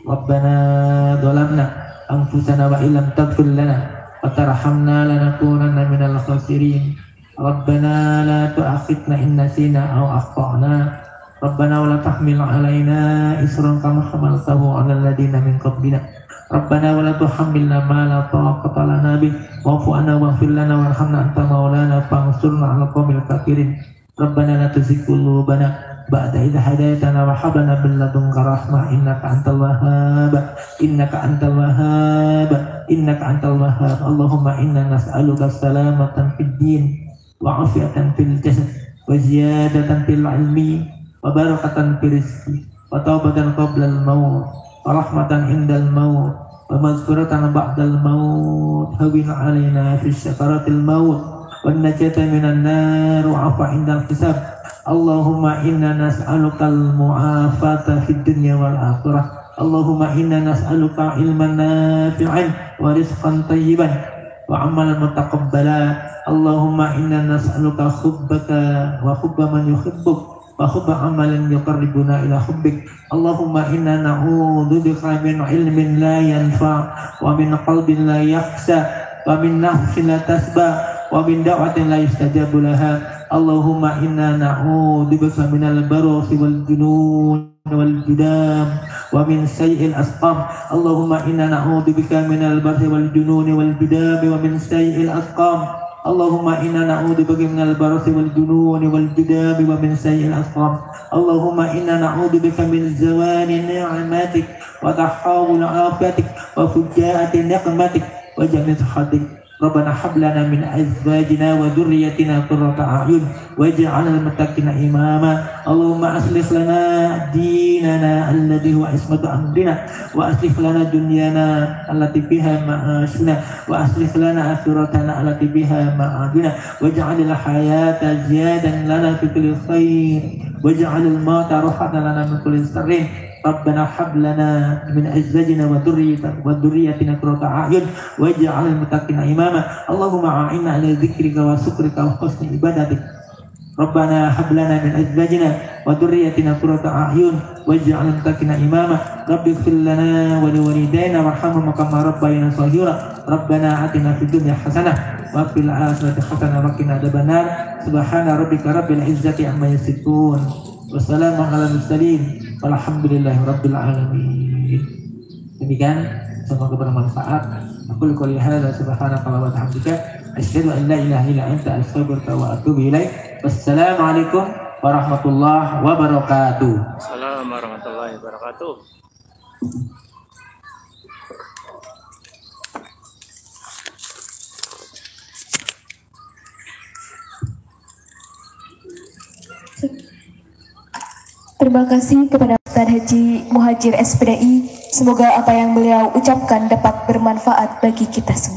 Rabbana dhalamna anfusana wa illam taghfir lana wa tarhamna lanakunanna minal khasirin. Rabbana la tu'akhidna in nasina aw akhtana. Rabbana wa la tahmil 'alaina isran kama hamaltahu 'alal ladzina min qablina. Rabbana wa la tuhammilna ma la taqata lana bih wa'fu 'anna waghfir lana warhamna anta maulana fansurna 'alal qaumil kafirin. Rabbana la tuzigh qulubana ba'da idh hadaytana wa hab lana min ladunka rahmah innaka antal wahhab, innaka antal wahhab, innaka antal wahhab. Allahumma inna nas'aluka salamatan fid din wa 'afiyatan fil jasad wa ziyadatan fil 'ilmi wa barakatan fil rizqi wa taubatan qabla al-maut wa rahmatan indal maut wa maghfiratan ba'dal maut. Hawwin 'alaina fi sakaratil maut wan najata minan nar wa 'afa indal hisab. Allahumma inna nas'alukal mu'afata fid dunya wal akhirah. Allahumma inna nas'aluka ilman nafi'an wa rizqan tayyiban wa 'amalan mutaqabbala. Allahumma inna nas'aluka hubbaka wa hubba man yuhibbuk wa hubba amalin yuqarribuna ila hubbik. Allahumma inna na'udzubika min ilmin la yanfa' wa min qalbin la yakhsha wa min nafsin la tasba wa min da'watin la yustajabu laha. Allahumma inna na'udzubika minal barusi wal junun wal judam wa min sayyi'il asqam. Allahumma inna na'udzubika minal barusi wal junun wal judam wa min sayyi'il asqam. Allahumma inna na'udzubika minal barasi wal jununi wal judabi wa min sayyi'il asqam. Allahumma inna na'udzubika min zawali ni'matik wa tahawul afiatik wa fujaati niqmatik wa jamil khatik. Rabbana hab lana min azwajina wa dhurriyyatina qurrata a'yun waj'alna lil muttaqina imama. Allahumma aslih lana dinana alladhi huwa ismatu amrina wa aslih lana dunyana allati fiha ma'ashuna wa aslih lana akhiratana allati fiha ma'aduna waj'alil hayata ziyadan lana fi kulli khair waj'alil mauta rahatan lana min kulli sharrin. Rabbana hab lana min azwajina wa dhurriyyatina qurrata a'yun waj'alna lil muttaqina imama. Allahumma a'inna ala dzikrika wa syukrika wa husni ibadatik. Rabbana hab lana min azwajina wa dhurriyyatina qurrata a'yun waj'alna lil muttaqina imama. Rabbi ighfir lana wa liwalidayna warhamhum kama rabbayana shaghira. Rabbana atina fid dunya hasanah wa fil akhirati hasanah wa qina adzabannar. Subhana rabbika rabbil izzati amma yasifun. Wassalamu ala mursalin. Alhamdulillahi rabbil alamin. Demikian, semoga bermanfaat. Aku qouli hadza subhanaka wa bihamdika asyhadu an la ilaha illa anta astaghfiruka wa atubu ilaik. Wassalamualaikum warahmatullahi wabarakatuh. Assalamualaikum warahmatullahi wabarakatuh. Terima kasih kepada Ustaz Haji Muhajir SPDI. Semoga apa yang beliau ucapkan dapat bermanfaat bagi kita semua.